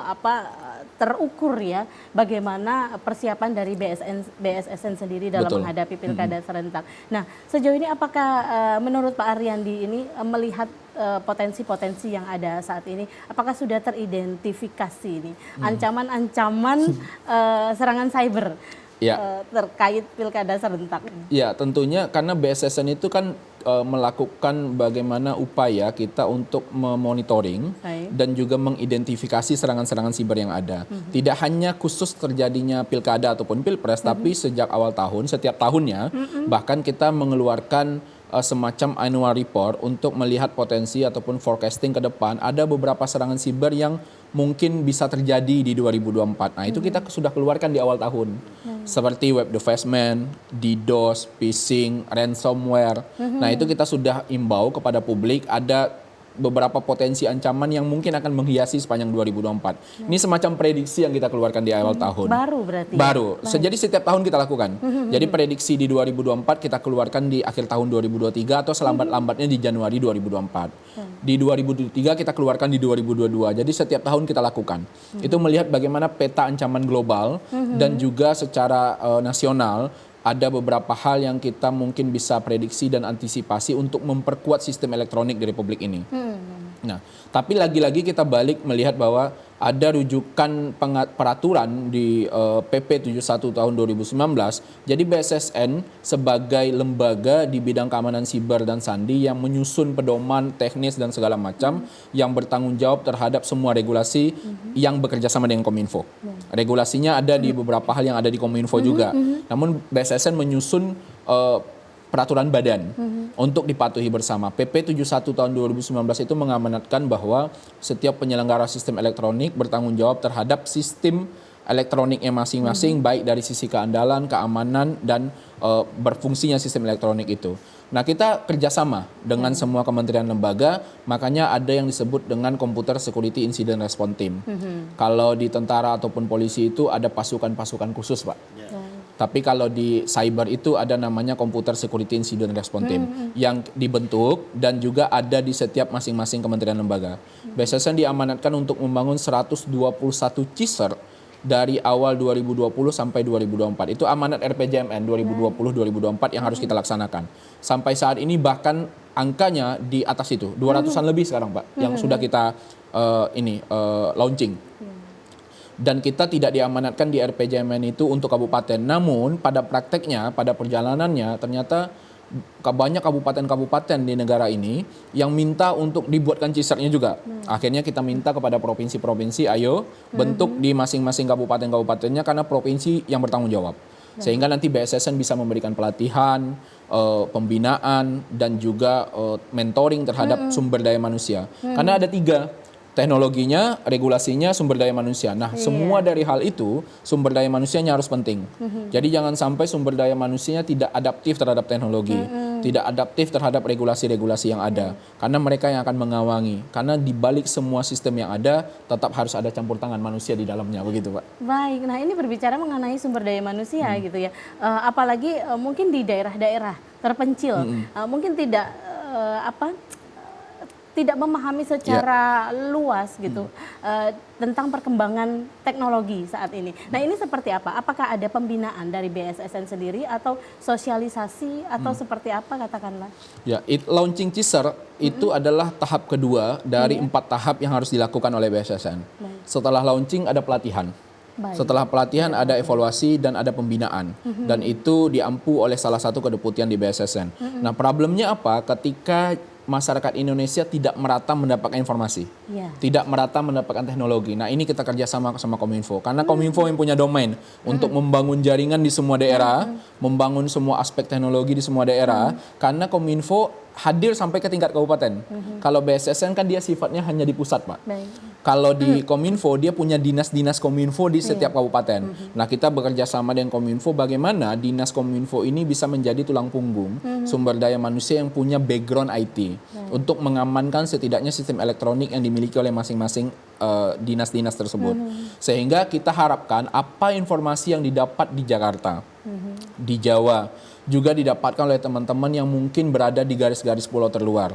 terukur ya bagaimana persiapan dari BSSN sendiri dalam menghadapi pilkada serentak. Nah, sejauh ini apakah menurut Pak Ariandi ini melihat potensi-potensi yang ada saat ini, apakah sudah teridentifikasi ini ancaman-ancaman serangan cyber terkait pilkada serentak? Ya, tentunya karena BSSN itu kan melakukan bagaimana upaya kita untuk memonitoring dan juga mengidentifikasi serangan-serangan siber yang ada. Tidak hanya khusus terjadinya pilkada ataupun pilpres, tapi sejak awal tahun, setiap tahunnya, bahkan kita mengeluarkan semacam annual report untuk melihat potensi ataupun forecasting ke depan. Ada beberapa serangan siber yang mungkin bisa terjadi di 2024. Nah, itu kita sudah keluarkan di awal tahun. Seperti web defacement, DDoS, phishing, ransomware. Nah, itu kita sudah imbau kepada publik ada beberapa potensi ancaman yang mungkin akan menghiasi sepanjang 2024. Ini semacam prediksi yang kita keluarkan di awal tahun. Baru berarti? Baru. Jadi setiap tahun kita lakukan. Jadi prediksi di 2024 kita keluarkan di akhir tahun 2023 atau selambat-lambatnya di Januari 2024. Di 2023 kita keluarkan di 2022. Jadi setiap tahun kita lakukan. Itu melihat bagaimana peta ancaman global dan juga secara nasional ada beberapa hal yang kita mungkin bisa prediksi dan antisipasi untuk memperkuat sistem elektronik di Republik ini. Nah, tapi lagi-lagi kita balik melihat bahwa ada rujukan peraturan di PP 71 tahun 2019. Jadi BSSN sebagai lembaga di bidang keamanan siber dan sandi yang menyusun pedoman teknis dan segala macam yang bertanggung jawab terhadap semua regulasi yang bekerja sama dengan Kominfo. Regulasinya ada di beberapa hal yang ada di Kominfo juga. Namun BSSN menyusun peraturan badan untuk dipatuhi bersama. PP 71 tahun 2019 itu mengamanatkan bahwa setiap penyelenggara sistem elektronik bertanggung jawab terhadap sistem elektroniknya masing-masing, baik dari sisi keandalan, keamanan, dan berfungsinya sistem elektronik itu. Nah, kita kerjasama dengan semua kementerian lembaga, makanya ada yang disebut dengan Computer Security Incident Response Team. Kalau di tentara ataupun polisi itu ada pasukan-pasukan khusus, Pak. Tapi kalau di cyber itu ada namanya Computer Security Incident Response Team yang dibentuk dan juga ada di setiap masing-masing kementerian lembaga. BSSN diamanatkan untuk membangun 121 CISR dari awal 2020 sampai 2024. Itu amanat RPJMN 2020-2024 yang harus kita laksanakan. Sampai saat ini bahkan angkanya di atas itu, 200-an lebih sekarang, Pak, yang sudah kita launching. Dan kita tidak diamanatkan di RPJMN itu untuk kabupaten. Namun pada prakteknya, pada perjalanannya ternyata banyak kabupaten-kabupaten di negara ini yang minta untuk dibuatkan CISR-nya juga. Akhirnya kita minta kepada provinsi-provinsi, ayo bentuk di masing-masing kabupaten-kabupatennya karena provinsi yang bertanggung jawab. Sehingga nanti BSSN bisa memberikan pelatihan, pembinaan, dan juga mentoring terhadap sumber daya manusia. Karena ada 3. Teknologinya, regulasinya, sumber daya manusia. Nah, semua dari hal itu, sumber daya manusianya harus penting. Jadi jangan sampai sumber daya manusianya tidak adaptif terhadap teknologi, tidak adaptif terhadap regulasi-regulasi yang ada. Karena mereka yang akan mengawangi. Karena di balik semua sistem yang ada, tetap harus ada campur tangan manusia di dalamnya, begitu, Pak. Baik, nah ini berbicara mengenai sumber daya manusia gitu ya. Apalagi mungkin di daerah-daerah terpencil, mungkin tidak tidak memahami secara luas gitu tentang perkembangan teknologi saat ini. Nah, ini seperti apa? Apakah ada pembinaan dari BSSN sendiri atau sosialisasi atau seperti apa katakanlah? Ya, launching CISR itu adalah tahap kedua dari 4 tahap yang harus dilakukan oleh BSSN. Setelah launching ada pelatihan. Setelah pelatihan ada evaluasi dan ada pembinaan. Dan itu diampu oleh salah satu kedeputian di BSSN. Nah, problemnya apa? Ketika masyarakat Indonesia tidak merata mendapatkan informasi, tidak merata mendapatkan teknologi. Nah, ini kita kerjasama sama Kominfo, karena Kominfo yang punya domain untuk membangun jaringan di semua daerah, membangun semua aspek teknologi di semua daerah, karena Kominfo hadir sampai ke tingkat kabupaten. Kalau BSSN kan dia sifatnya hanya di pusat, Pak. Kalau di Kominfo dia punya dinas-dinas Kominfo di setiap kabupaten. Nah, kita bekerja sama dengan Kominfo bagaimana dinas Kominfo ini bisa menjadi tulang punggung sumber daya manusia yang punya background IT untuk mengamankan setidaknya sistem elektronik yang dimiliki oleh masing-masing dinas-dinas tersebut. Sehingga kita harapkan apa informasi yang didapat di Jakarta, di Jawa, juga didapatkan oleh teman-teman yang mungkin berada di garis-garis pulau terluar.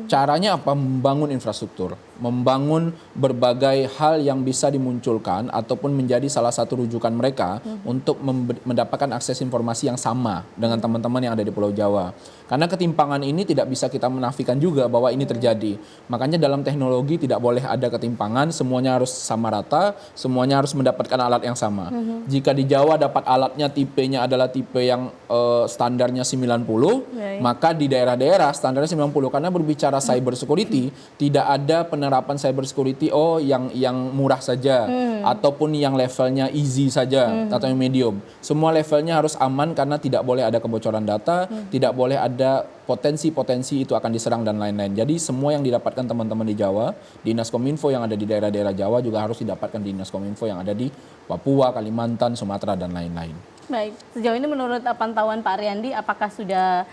Caranya apa? Membangun infrastruktur, membangun berbagai hal yang bisa dimunculkan ataupun menjadi salah satu rujukan mereka untuk mendapatkan akses informasi yang sama dengan teman-teman yang ada di Pulau Jawa. Karena ketimpangan ini tidak bisa kita menafikan juga bahwa ini terjadi. Makanya dalam teknologi tidak boleh ada ketimpangan, semuanya harus sama rata, semuanya harus mendapatkan alat yang sama. Jika di Jawa dapat alatnya tipenya adalah tipe yang standarnya 90, maka di daerah-daerah standarnya 90. Karena berbicara cyber security, tidak ada penerapan cyber security yang murah saja ataupun yang levelnya easy saja atau yang medium. Semua levelnya harus aman karena tidak boleh ada kebocoran data, tidak boleh ada potensi-potensi itu akan diserang dan lain-lain. Jadi semua yang didapatkan teman-teman di Jawa, Dinas Kominfo yang ada di daerah-daerah Jawa juga harus didapatkan di Dinas Kominfo yang ada di Papua, Kalimantan, Sumatera, dan lain-lain. Baik, sejauh ini menurut pantauan Pak Ariandi, apakah sudah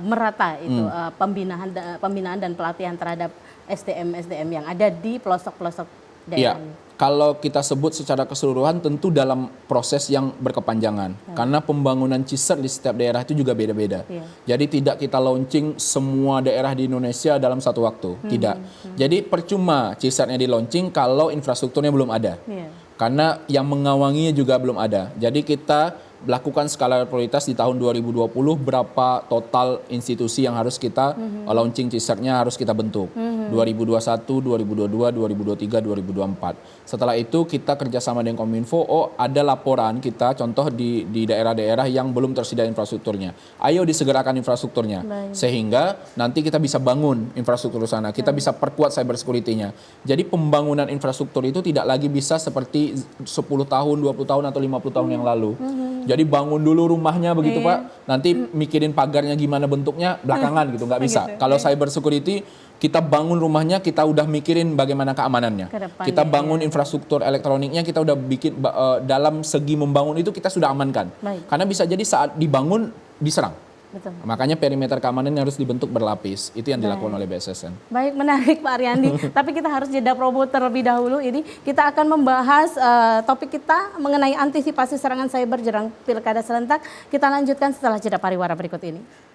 merata itu pembinaan dan pelatihan terhadap SDM yang ada di pelosok-pelosok daerah? Ya, kalau kita sebut secara keseluruhan tentu dalam proses yang berkepanjangan. Karena pembangunan CISR di setiap daerah itu juga beda-beda. Jadi tidak kita launching semua daerah di Indonesia dalam satu waktu, tidak. Jadi percuma CISR-nya di launching kalau infrastrukturnya belum ada. Karena yang mengawanginya juga belum ada. Jadi kita lakukan skala prioritas di tahun 2020 berapa total institusi yang harus kita launching CISR-nya harus kita bentuk. 2021, 2022, 2023, 2024. Setelah itu kita kerjasama dengan Kominfo, ada laporan kita contoh di daerah-daerah yang belum tersedia infrastrukturnya. Ayo disegerakan infrastrukturnya. Sehingga nanti kita bisa bangun infrastruktur sana. Kita bisa perkuat cyber security-nya. Jadi pembangunan infrastruktur itu tidak lagi bisa seperti 10 tahun, 20 tahun atau 50 tahun yang lalu. Jadi bangun dulu rumahnya begitu Pak, nanti mikirin pagarnya gimana bentuknya belakangan gitu, nggak bisa. Kalau cyber security kita bangun rumahnya, kita udah mikirin bagaimana keamanannya. Kita bangun infrastruktur elektroniknya, kita udah bikin dalam segi membangun itu kita sudah amankan. Karena bisa jadi saat dibangun diserang. betul. Makanya perimeter keamanan harus dibentuk berlapis. Itu yang dilakukan oleh BSSN. Baik, menarik Pak Ariandi. Tapi kita harus jeda promo terlebih dahulu. Ini kita akan membahas topik kita mengenai antisipasi serangan cyber jelang Pilkada serentak. Kita lanjutkan setelah jeda pariwara berikut ini.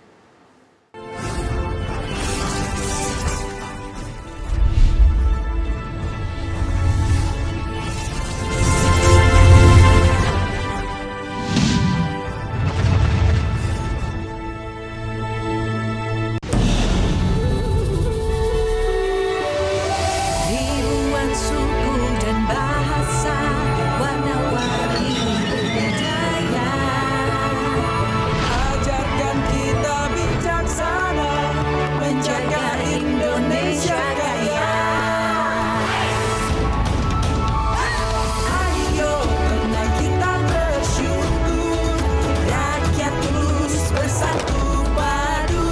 Ribuan suku dan bahasa, warna-warni budaya. Ajarkan kita bijaksana, menjaga Indonesia kaya. Ayo benar kita bersyukur, rakyat terus bersatu padu.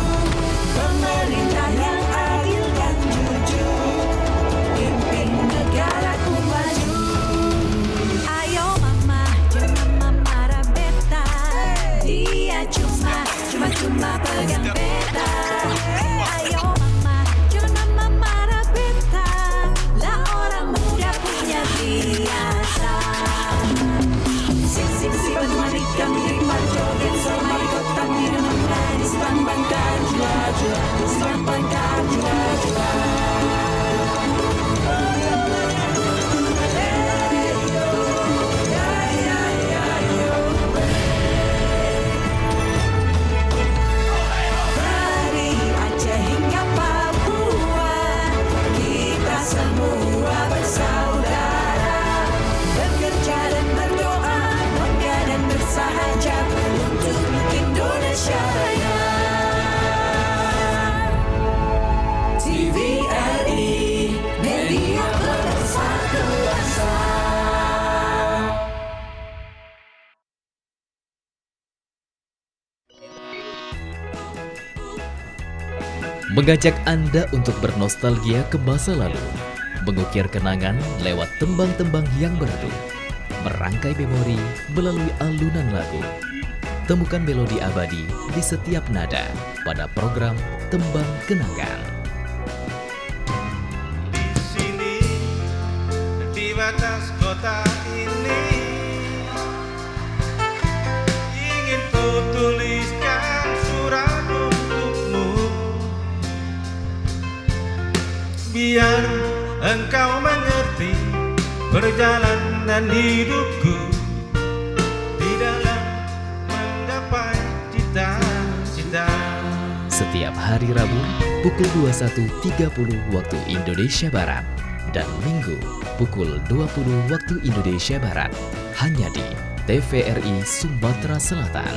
Pemerintah yang adil dan jujur, pimpin negaraku maju. Ayo mama, jangan marah beta. Dia cuma pegang beta. Ayo mama, jangan marah beta. Lah orang muda punya biasa. Sing sing si mari kami joget so mari kota mira menari bang bang kajua bang bang kajua. Dari Aceh hingga Papua, kita semua bersaudara, bekerja dan berdoa, bangga dan bersahaja untuk Indonesia Raya. TVRI, media pemersatu bangsa. Mengajak Anda untuk bernostalgia ke masa lalu, mengukir kenangan lewat tembang-tembang yang merdu, merangkai memori melalui alunan lagu. Temukan melodi abadi di setiap nada pada program Tembang Kenangan. Sini di batas kota ini ingin ku tuliskan surat untukmu, biar engkau mengerti perjalanan hidupku di dalam menggapai cita-cita. Setiap hari Rabu pukul 21.30 waktu Indonesia Barat dan Minggu pukul 20 waktu Indonesia Barat hanya di TVRI Sumatera Selatan.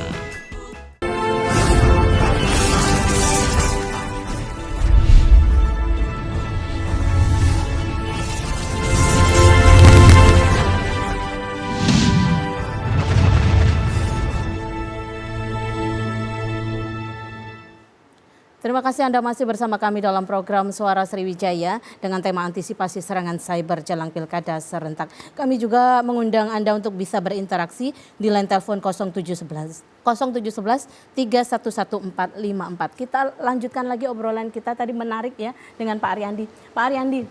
Terima kasih Anda masih bersama kami dalam program Suara Sriwijaya dengan tema antisipasi serangan cyber jelang Pilkada serentak. Kami juga mengundang Anda untuk bisa berinteraksi di line telepon 0711 311-454. Kita lanjutkan lagi obrolan kita tadi, menarik ya dengan Pak Ariandi. Pak Ariandi,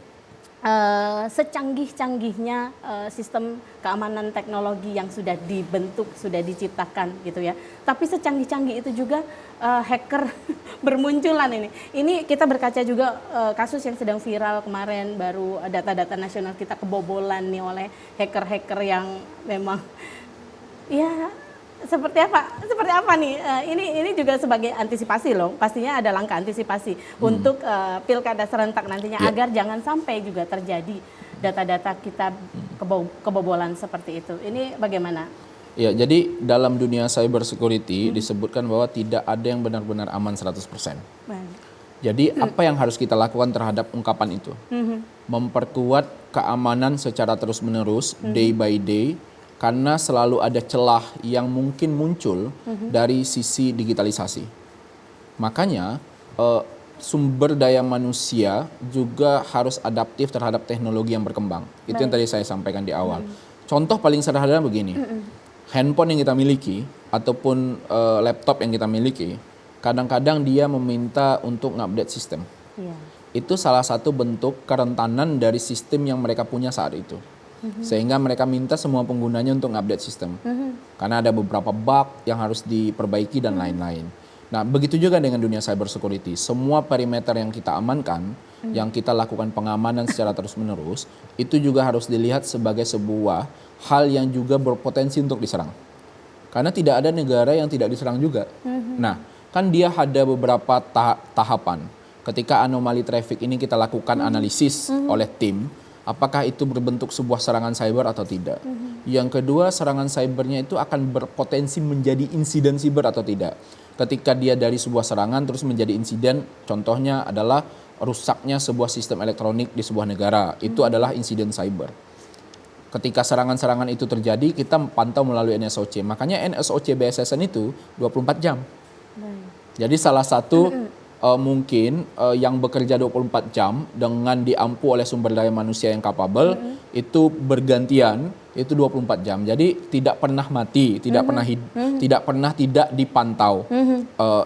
secanggih-canggihnya sistem keamanan teknologi yang sudah dibentuk, sudah diciptakan gitu ya. Tapi secanggih-canggih itu juga hacker bermunculan ini. Ini kita berkaca juga kasus yang sedang viral kemarin, baru data-data nasional kita kebobolan nih oleh hacker-hacker yang memang ya seperti apa nih? Ini juga sebagai antisipasi loh. Pastinya ada langkah antisipasi untuk Pilkada serentak nantinya agar jangan sampai juga terjadi data-data kita kebobolan seperti itu. Ini bagaimana? Ya, jadi dalam dunia cyber security disebutkan bahwa tidak ada yang benar-benar aman 100%. Jadi apa yang harus kita lakukan terhadap ungkapan itu? Memperkuat keamanan secara terus-menerus, day by day, karena selalu ada celah yang mungkin muncul dari sisi digitalisasi. Makanya sumber daya manusia juga harus adaptif terhadap teknologi yang berkembang. Itu yang tadi saya sampaikan di awal. Contoh paling sederhana begini. Handphone yang kita miliki ataupun laptop yang kita miliki kadang-kadang dia meminta untuk ngupdate sistem. Itu salah satu bentuk kerentanan dari sistem yang mereka punya saat itu. Sehingga mereka minta semua penggunanya untuk ngupdate sistem. Karena ada beberapa bug yang harus diperbaiki dan lain-lain. Nah, begitu juga dengan dunia cyber security. Semua perimeter yang kita amankan, yang kita lakukan pengamanan secara terus-menerus, itu juga harus dilihat sebagai sebuah hal yang juga berpotensi untuk diserang. Karena tidak ada negara yang tidak diserang juga. Nah, kan dia ada beberapa tahapan. Ketika anomali traffic ini kita lakukan analisis oleh tim, apakah itu berbentuk sebuah serangan cyber atau tidak. Yang kedua, serangan cybernya itu akan berpotensi menjadi insiden cyber atau tidak. Ketika dia dari sebuah serangan terus menjadi insiden, contohnya adalah rusaknya sebuah sistem elektronik di sebuah negara. Itu adalah insiden cyber. Ketika serangan-serangan itu terjadi, kita pantau melalui NSOC. Makanya NSOC BSSN itu 24 jam. Jadi salah satu mungkin yang bekerja 24 jam dengan diampu oleh sumber daya manusia yang capable, itu bergantian, itu 24 jam. Jadi tidak pernah mati, tidak pernah tidak dipantau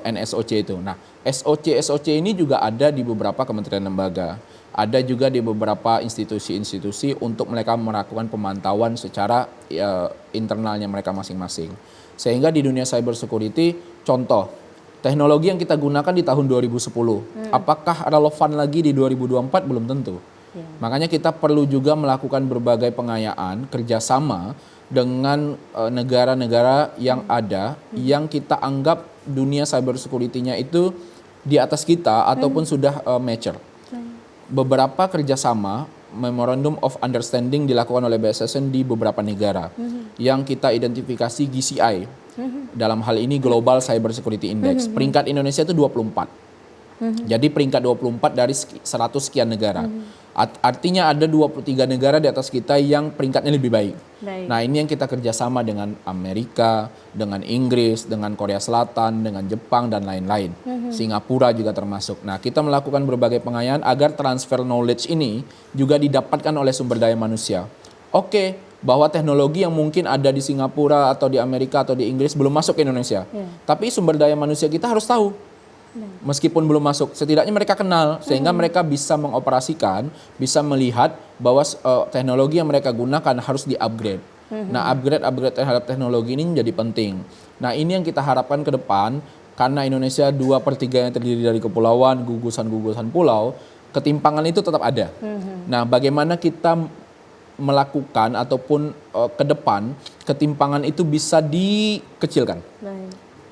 NSOC itu. Nah, SOC ini juga ada di beberapa kementerian lembaga. Ada juga di beberapa institusi-institusi untuk mereka melakukan pemantauan secara internalnya mereka masing-masing. Sehingga di dunia cyber security, contoh, teknologi yang kita gunakan di tahun 2010, apakah relevan lagi di 2024? Belum tentu. Makanya kita perlu juga melakukan berbagai pengayaan, kerjasama dengan negara-negara yang ada, yang kita anggap dunia cyber security-nya itu di atas kita ataupun sudah mature. Beberapa kerjasama, Memorandum of Understanding dilakukan oleh BSSN di beberapa negara, yang kita identifikasi GCI. Dalam hal ini Global Cyber Security Index. Peringkat Indonesia itu 24. Jadi peringkat 24 dari 100 sekian negara. Artinya ada 23 negara di atas kita yang peringkatnya lebih baik. Nah, ini yang kita kerjasama dengan Amerika, dengan Inggris, dengan Korea Selatan, dengan Jepang, dan lain-lain. Singapura juga termasuk. Nah, kita melakukan berbagai pengayaan agar transfer knowledge ini juga didapatkan oleh sumber daya manusia. Oke, bahwa teknologi yang mungkin ada di Singapura atau di Amerika atau di Inggris belum masuk ke Indonesia. Tapi sumber daya manusia kita harus tahu. Meskipun belum masuk, setidaknya mereka kenal sehingga mereka bisa mengoperasikan, bisa melihat bahwa teknologi yang mereka gunakan harus di-upgrade. Nah, upgrade terhadap teknologi ini menjadi penting. Nah, ini yang kita harapkan ke depan, karena Indonesia 2/3 yang terdiri dari kepulauan, gugusan-gugusan pulau, ketimpangan itu tetap ada. Nah, bagaimana kita melakukan ataupun ke depan ketimpangan itu bisa dikecilkan.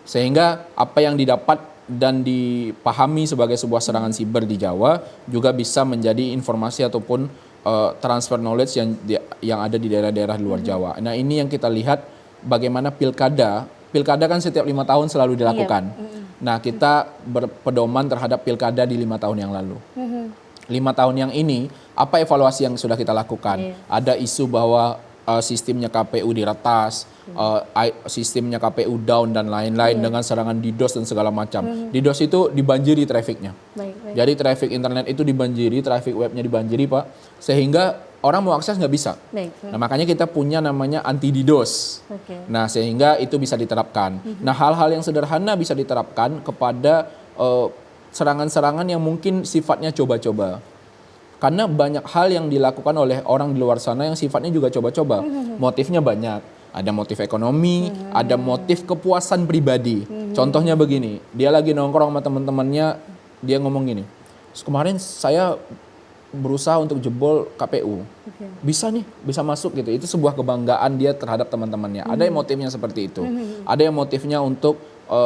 Sehingga apa yang didapat dan dipahami sebagai sebuah serangan siber di Jawa juga bisa menjadi informasi ataupun transfer knowledge yang ada di daerah-daerah luar Jawa. Nah, ini yang kita lihat bagaimana pilkada kan setiap 5 tahun selalu dilakukan. Nah, kita berpedoman terhadap pilkada di 5 tahun yang lalu. 5 tahun yang ini, apa evaluasi yang sudah kita lakukan? Ada isu bahwa sistemnya KPU diretas, sistemnya KPU down dan lain-lain dengan serangan DDoS dan segala macam. DDoS itu dibanjiri trafficnya. Jadi traffic internet itu dibanjiri, traffic webnya dibanjiri, Pak. Sehingga orang mau akses nggak bisa. Nah, makanya kita punya namanya anti DDoS. Nah, sehingga itu bisa diterapkan. Nah, hal-hal yang sederhana bisa diterapkan kepada serangan-serangan yang mungkin sifatnya coba-coba. Karena banyak hal yang dilakukan oleh orang di luar sana yang sifatnya juga coba-coba. Motifnya banyak. Ada motif ekonomi, ada motif kepuasan pribadi. Contohnya begini, dia lagi nongkrong sama teman-temannya, dia ngomong gini, kemarin saya berusaha untuk jebol KPU. Bisa nih, bisa masuk gitu. Itu sebuah kebanggaan dia terhadap teman-temannya. Ada yang motifnya seperti itu. Ada yang motifnya untuk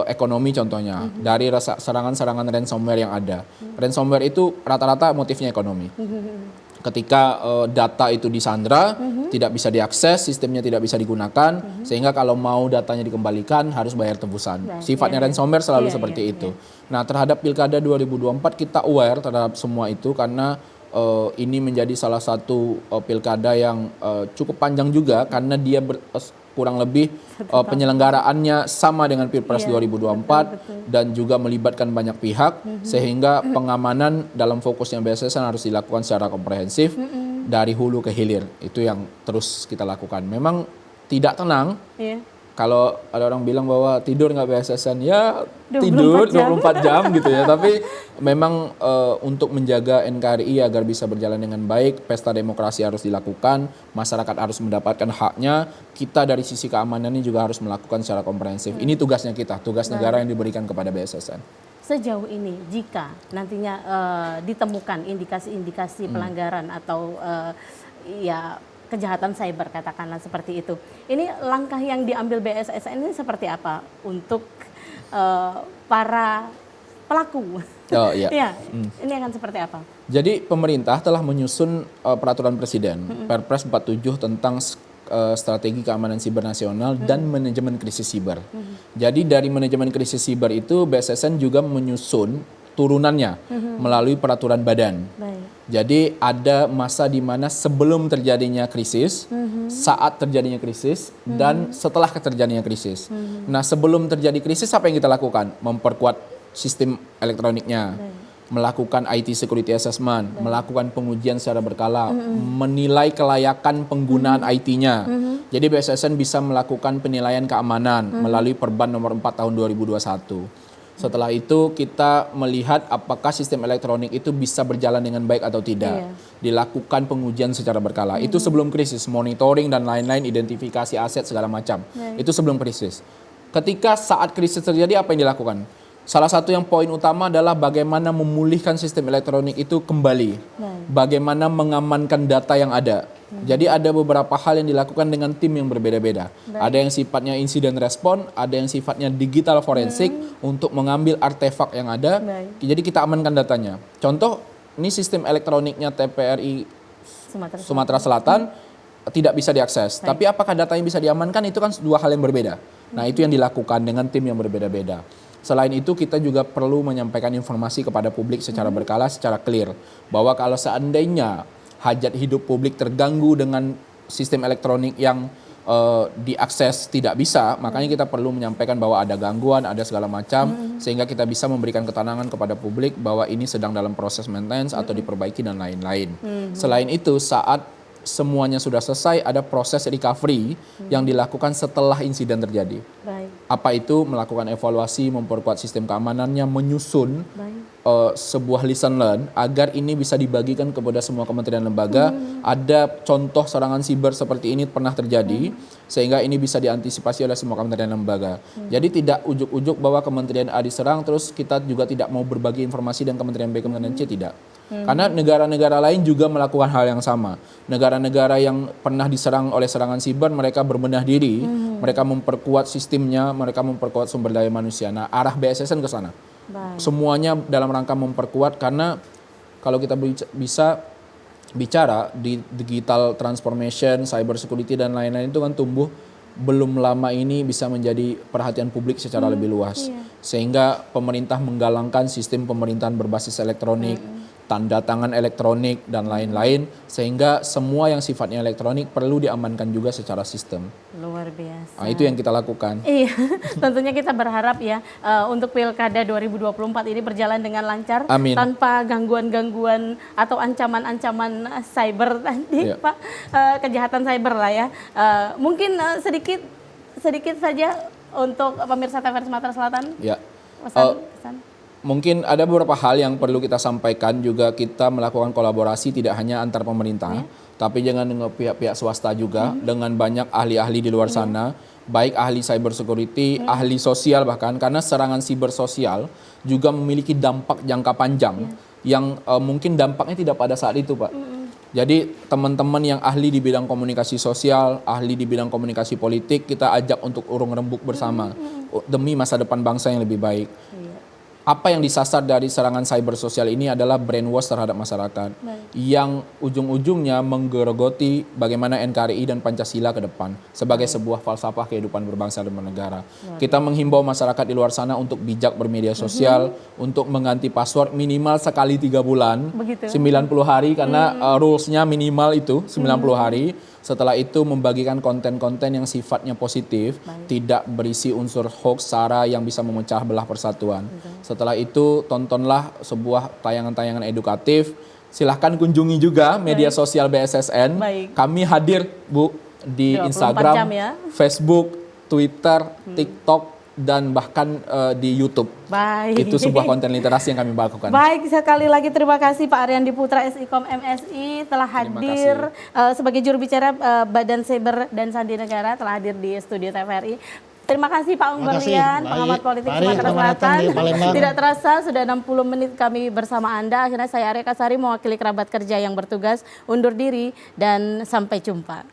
ekonomi contohnya, dari serangan-serangan ransomware yang ada. Ransomware itu rata-rata motifnya ekonomi. Ketika data itu disandra, tidak bisa diakses, sistemnya tidak bisa digunakan, sehingga kalau mau datanya dikembalikan harus bayar tebusan. Sifatnya ransomware selalu seperti itu. Nah, terhadap Pilkada 2024 kita aware terhadap semua itu karena ini menjadi salah satu pilkada yang cukup panjang juga karena dia kurang lebih penyelenggaraannya sama dengan Pilpres 2024 dan juga melibatkan banyak pihak sehingga pengamanan dalam fokusnya BSSN harus dilakukan secara komprehensif dari hulu ke hilir. Itu yang terus kita lakukan. Memang tidak tenang, kalau ada orang bilang bahwa tidur nggak BSSN, ya 24 tidur jam. 24 jam gitu ya. Tapi memang untuk menjaga NKRI agar bisa berjalan dengan baik, pesta demokrasi harus dilakukan, masyarakat harus mendapatkan haknya, kita dari sisi keamanannya juga harus melakukan secara komprehensif. Ini tugasnya kita, tugas negara yang diberikan kepada BSSN. Sejauh ini jika nantinya ditemukan indikasi-indikasi pelanggaran atau ya kejahatan cyber katakanlah seperti itu, ini langkah yang diambil BSSN ini seperti apa untuk para pelaku? Oh iya. Ya, ini akan seperti apa? Jadi pemerintah telah menyusun peraturan presiden Perpres 47 tentang strategi keamanan siber nasional dan manajemen krisis siber. Jadi dari manajemen krisis siber itu BSSN juga menyusun turunannya melalui peraturan badan. Baik. Jadi ada masa di mana sebelum terjadinya krisis, saat terjadinya krisis, dan setelah terjadinya krisis. Nah, sebelum terjadi krisis apa yang kita lakukan? Memperkuat sistem elektroniknya, melakukan IT security assessment, melakukan pengujian secara berkala, menilai kelayakan penggunaan IT-nya. Jadi BSSN bisa melakukan penilaian keamanan melalui Perban nomor 4 tahun 2021. Setelah itu kita melihat apakah sistem elektronik itu bisa berjalan dengan baik atau tidak. Dilakukan pengujian secara berkala. Itu sebelum krisis, monitoring dan lain-lain, identifikasi aset segala macam. Itu sebelum krisis. Ketika saat krisis terjadi apa yang dilakukan? Salah satu yang poin utama adalah bagaimana memulihkan sistem elektronik itu kembali. Bagaimana mengamankan data yang ada. Jadi ada beberapa hal yang dilakukan dengan tim yang berbeda-beda. Ada yang sifatnya insiden respon, ada yang sifatnya digital forensik untuk mengambil artefak yang ada. Jadi kita amankan datanya. Contoh, ini sistem elektroniknya TPRI Sumatera Selatan tidak bisa diakses. Tapi apakah datanya bisa diamankan? Itu kan dua hal yang berbeda. Nah, itu yang dilakukan dengan tim yang berbeda-beda. Selain itu kita juga perlu menyampaikan informasi kepada publik secara berkala, secara clear. Bahwa kalau seandainya hajat hidup publik terganggu dengan sistem elektronik yang diakses tidak bisa, makanya kita perlu menyampaikan bahwa ada gangguan, ada segala macam, sehingga kita bisa memberikan ketenangan kepada publik bahwa ini sedang dalam proses maintenance atau diperbaiki dan lain-lain. Selain itu, saat semuanya sudah selesai, ada proses recovery yang dilakukan setelah insiden terjadi. Apa itu? Melakukan evaluasi, memperkuat sistem keamanannya, menyusun sebuah lesson learn agar ini bisa dibagikan kepada semua kementerian lembaga. Ada contoh serangan siber seperti ini pernah terjadi, sehingga ini bisa diantisipasi oleh semua kementerian lembaga. Jadi tidak ujuk-ujuk bahwa kementerian A diserang terus kita juga tidak mau berbagi informasi dan kementerian B, kementerian C, tidak. Karena negara-negara lain juga melakukan hal yang sama. Negara-negara yang pernah diserang oleh serangan siber, mereka berbenah diri, mereka memperkuat sistemnya, mereka memperkuat sumber daya manusia. Nah, arah BSSN ke sana. Semuanya dalam rangka memperkuat, karena kalau kita bisa bicara di digital transformation, cyber security dan lain-lain itu kan tumbuh belum lama ini bisa menjadi perhatian publik secara lebih luas. Sehingga pemerintah menggalangkan sistem pemerintahan berbasis elektronik, tanda tangan elektronik dan lain-lain, sehingga semua yang sifatnya elektronik perlu diamankan juga secara sistem. Luar biasa. Nah, itu yang kita lakukan. Iya, tentunya kita berharap ya untuk Pilkada 2024 ini berjalan dengan lancar. Amin. Tanpa gangguan-gangguan atau ancaman-ancaman cyber tadi, Pak, kejahatan cyber lah ya. Mungkin sedikit saja untuk pemirsa TVRI Sumatera Selatan. Ya. Pesan. Mungkin ada beberapa hal yang perlu kita sampaikan, juga kita melakukan kolaborasi tidak hanya antar pemerintah, tapi jangan dengan pihak-pihak swasta juga, dengan banyak ahli-ahli di luar sana, baik ahli cyber security, ahli sosial bahkan, karena serangan siber sosial juga memiliki dampak jangka panjang yang mungkin dampaknya tidak pada saat itu, Pak. Jadi teman-teman yang ahli di bidang komunikasi sosial, ahli di bidang komunikasi politik, kita ajak untuk urung rembuk bersama demi masa depan bangsa yang lebih baik. Apa yang disasar dari serangan cyber sosial ini adalah brainwash terhadap masyarakat yang ujung-ujungnya menggerogoti bagaimana NKRI dan Pancasila ke depan sebagai sebuah falsafah kehidupan berbangsa dan bernegara. Kita menghimbau masyarakat di luar sana untuk bijak bermedia sosial, untuk mengganti password minimal sekali 3 bulan, 90 hari, karena rules-nya minimal itu 90 hari. Setelah itu membagikan konten-konten yang sifatnya positif, tidak berisi unsur hoax, sara yang bisa memecah belah persatuan. Setelah itu tontonlah sebuah tayangan-tayangan edukatif. Silahkan kunjungi juga media sosial BSSN. Kami hadir, Bu, di Instagram, Facebook, Twitter, TikTok, dan bahkan di YouTube. Baik. Itu sebuah konten literasi yang kami lakukan. Baik, sekali lagi terima kasih Pak Ariandi Putra SIKOM MSI telah hadir sebagai juru bicara Badan Cyber dan Sandi Negara, telah hadir di studio TVRI. Terima kasih Pak Ung Berlian, pengamat politik Sumatera Selatan. Tidak terasa sudah 60 menit kami bersama Anda. Akhirnya saya Arya Kasari mewakili kerabat kerja yang bertugas undur diri dan sampai jumpa.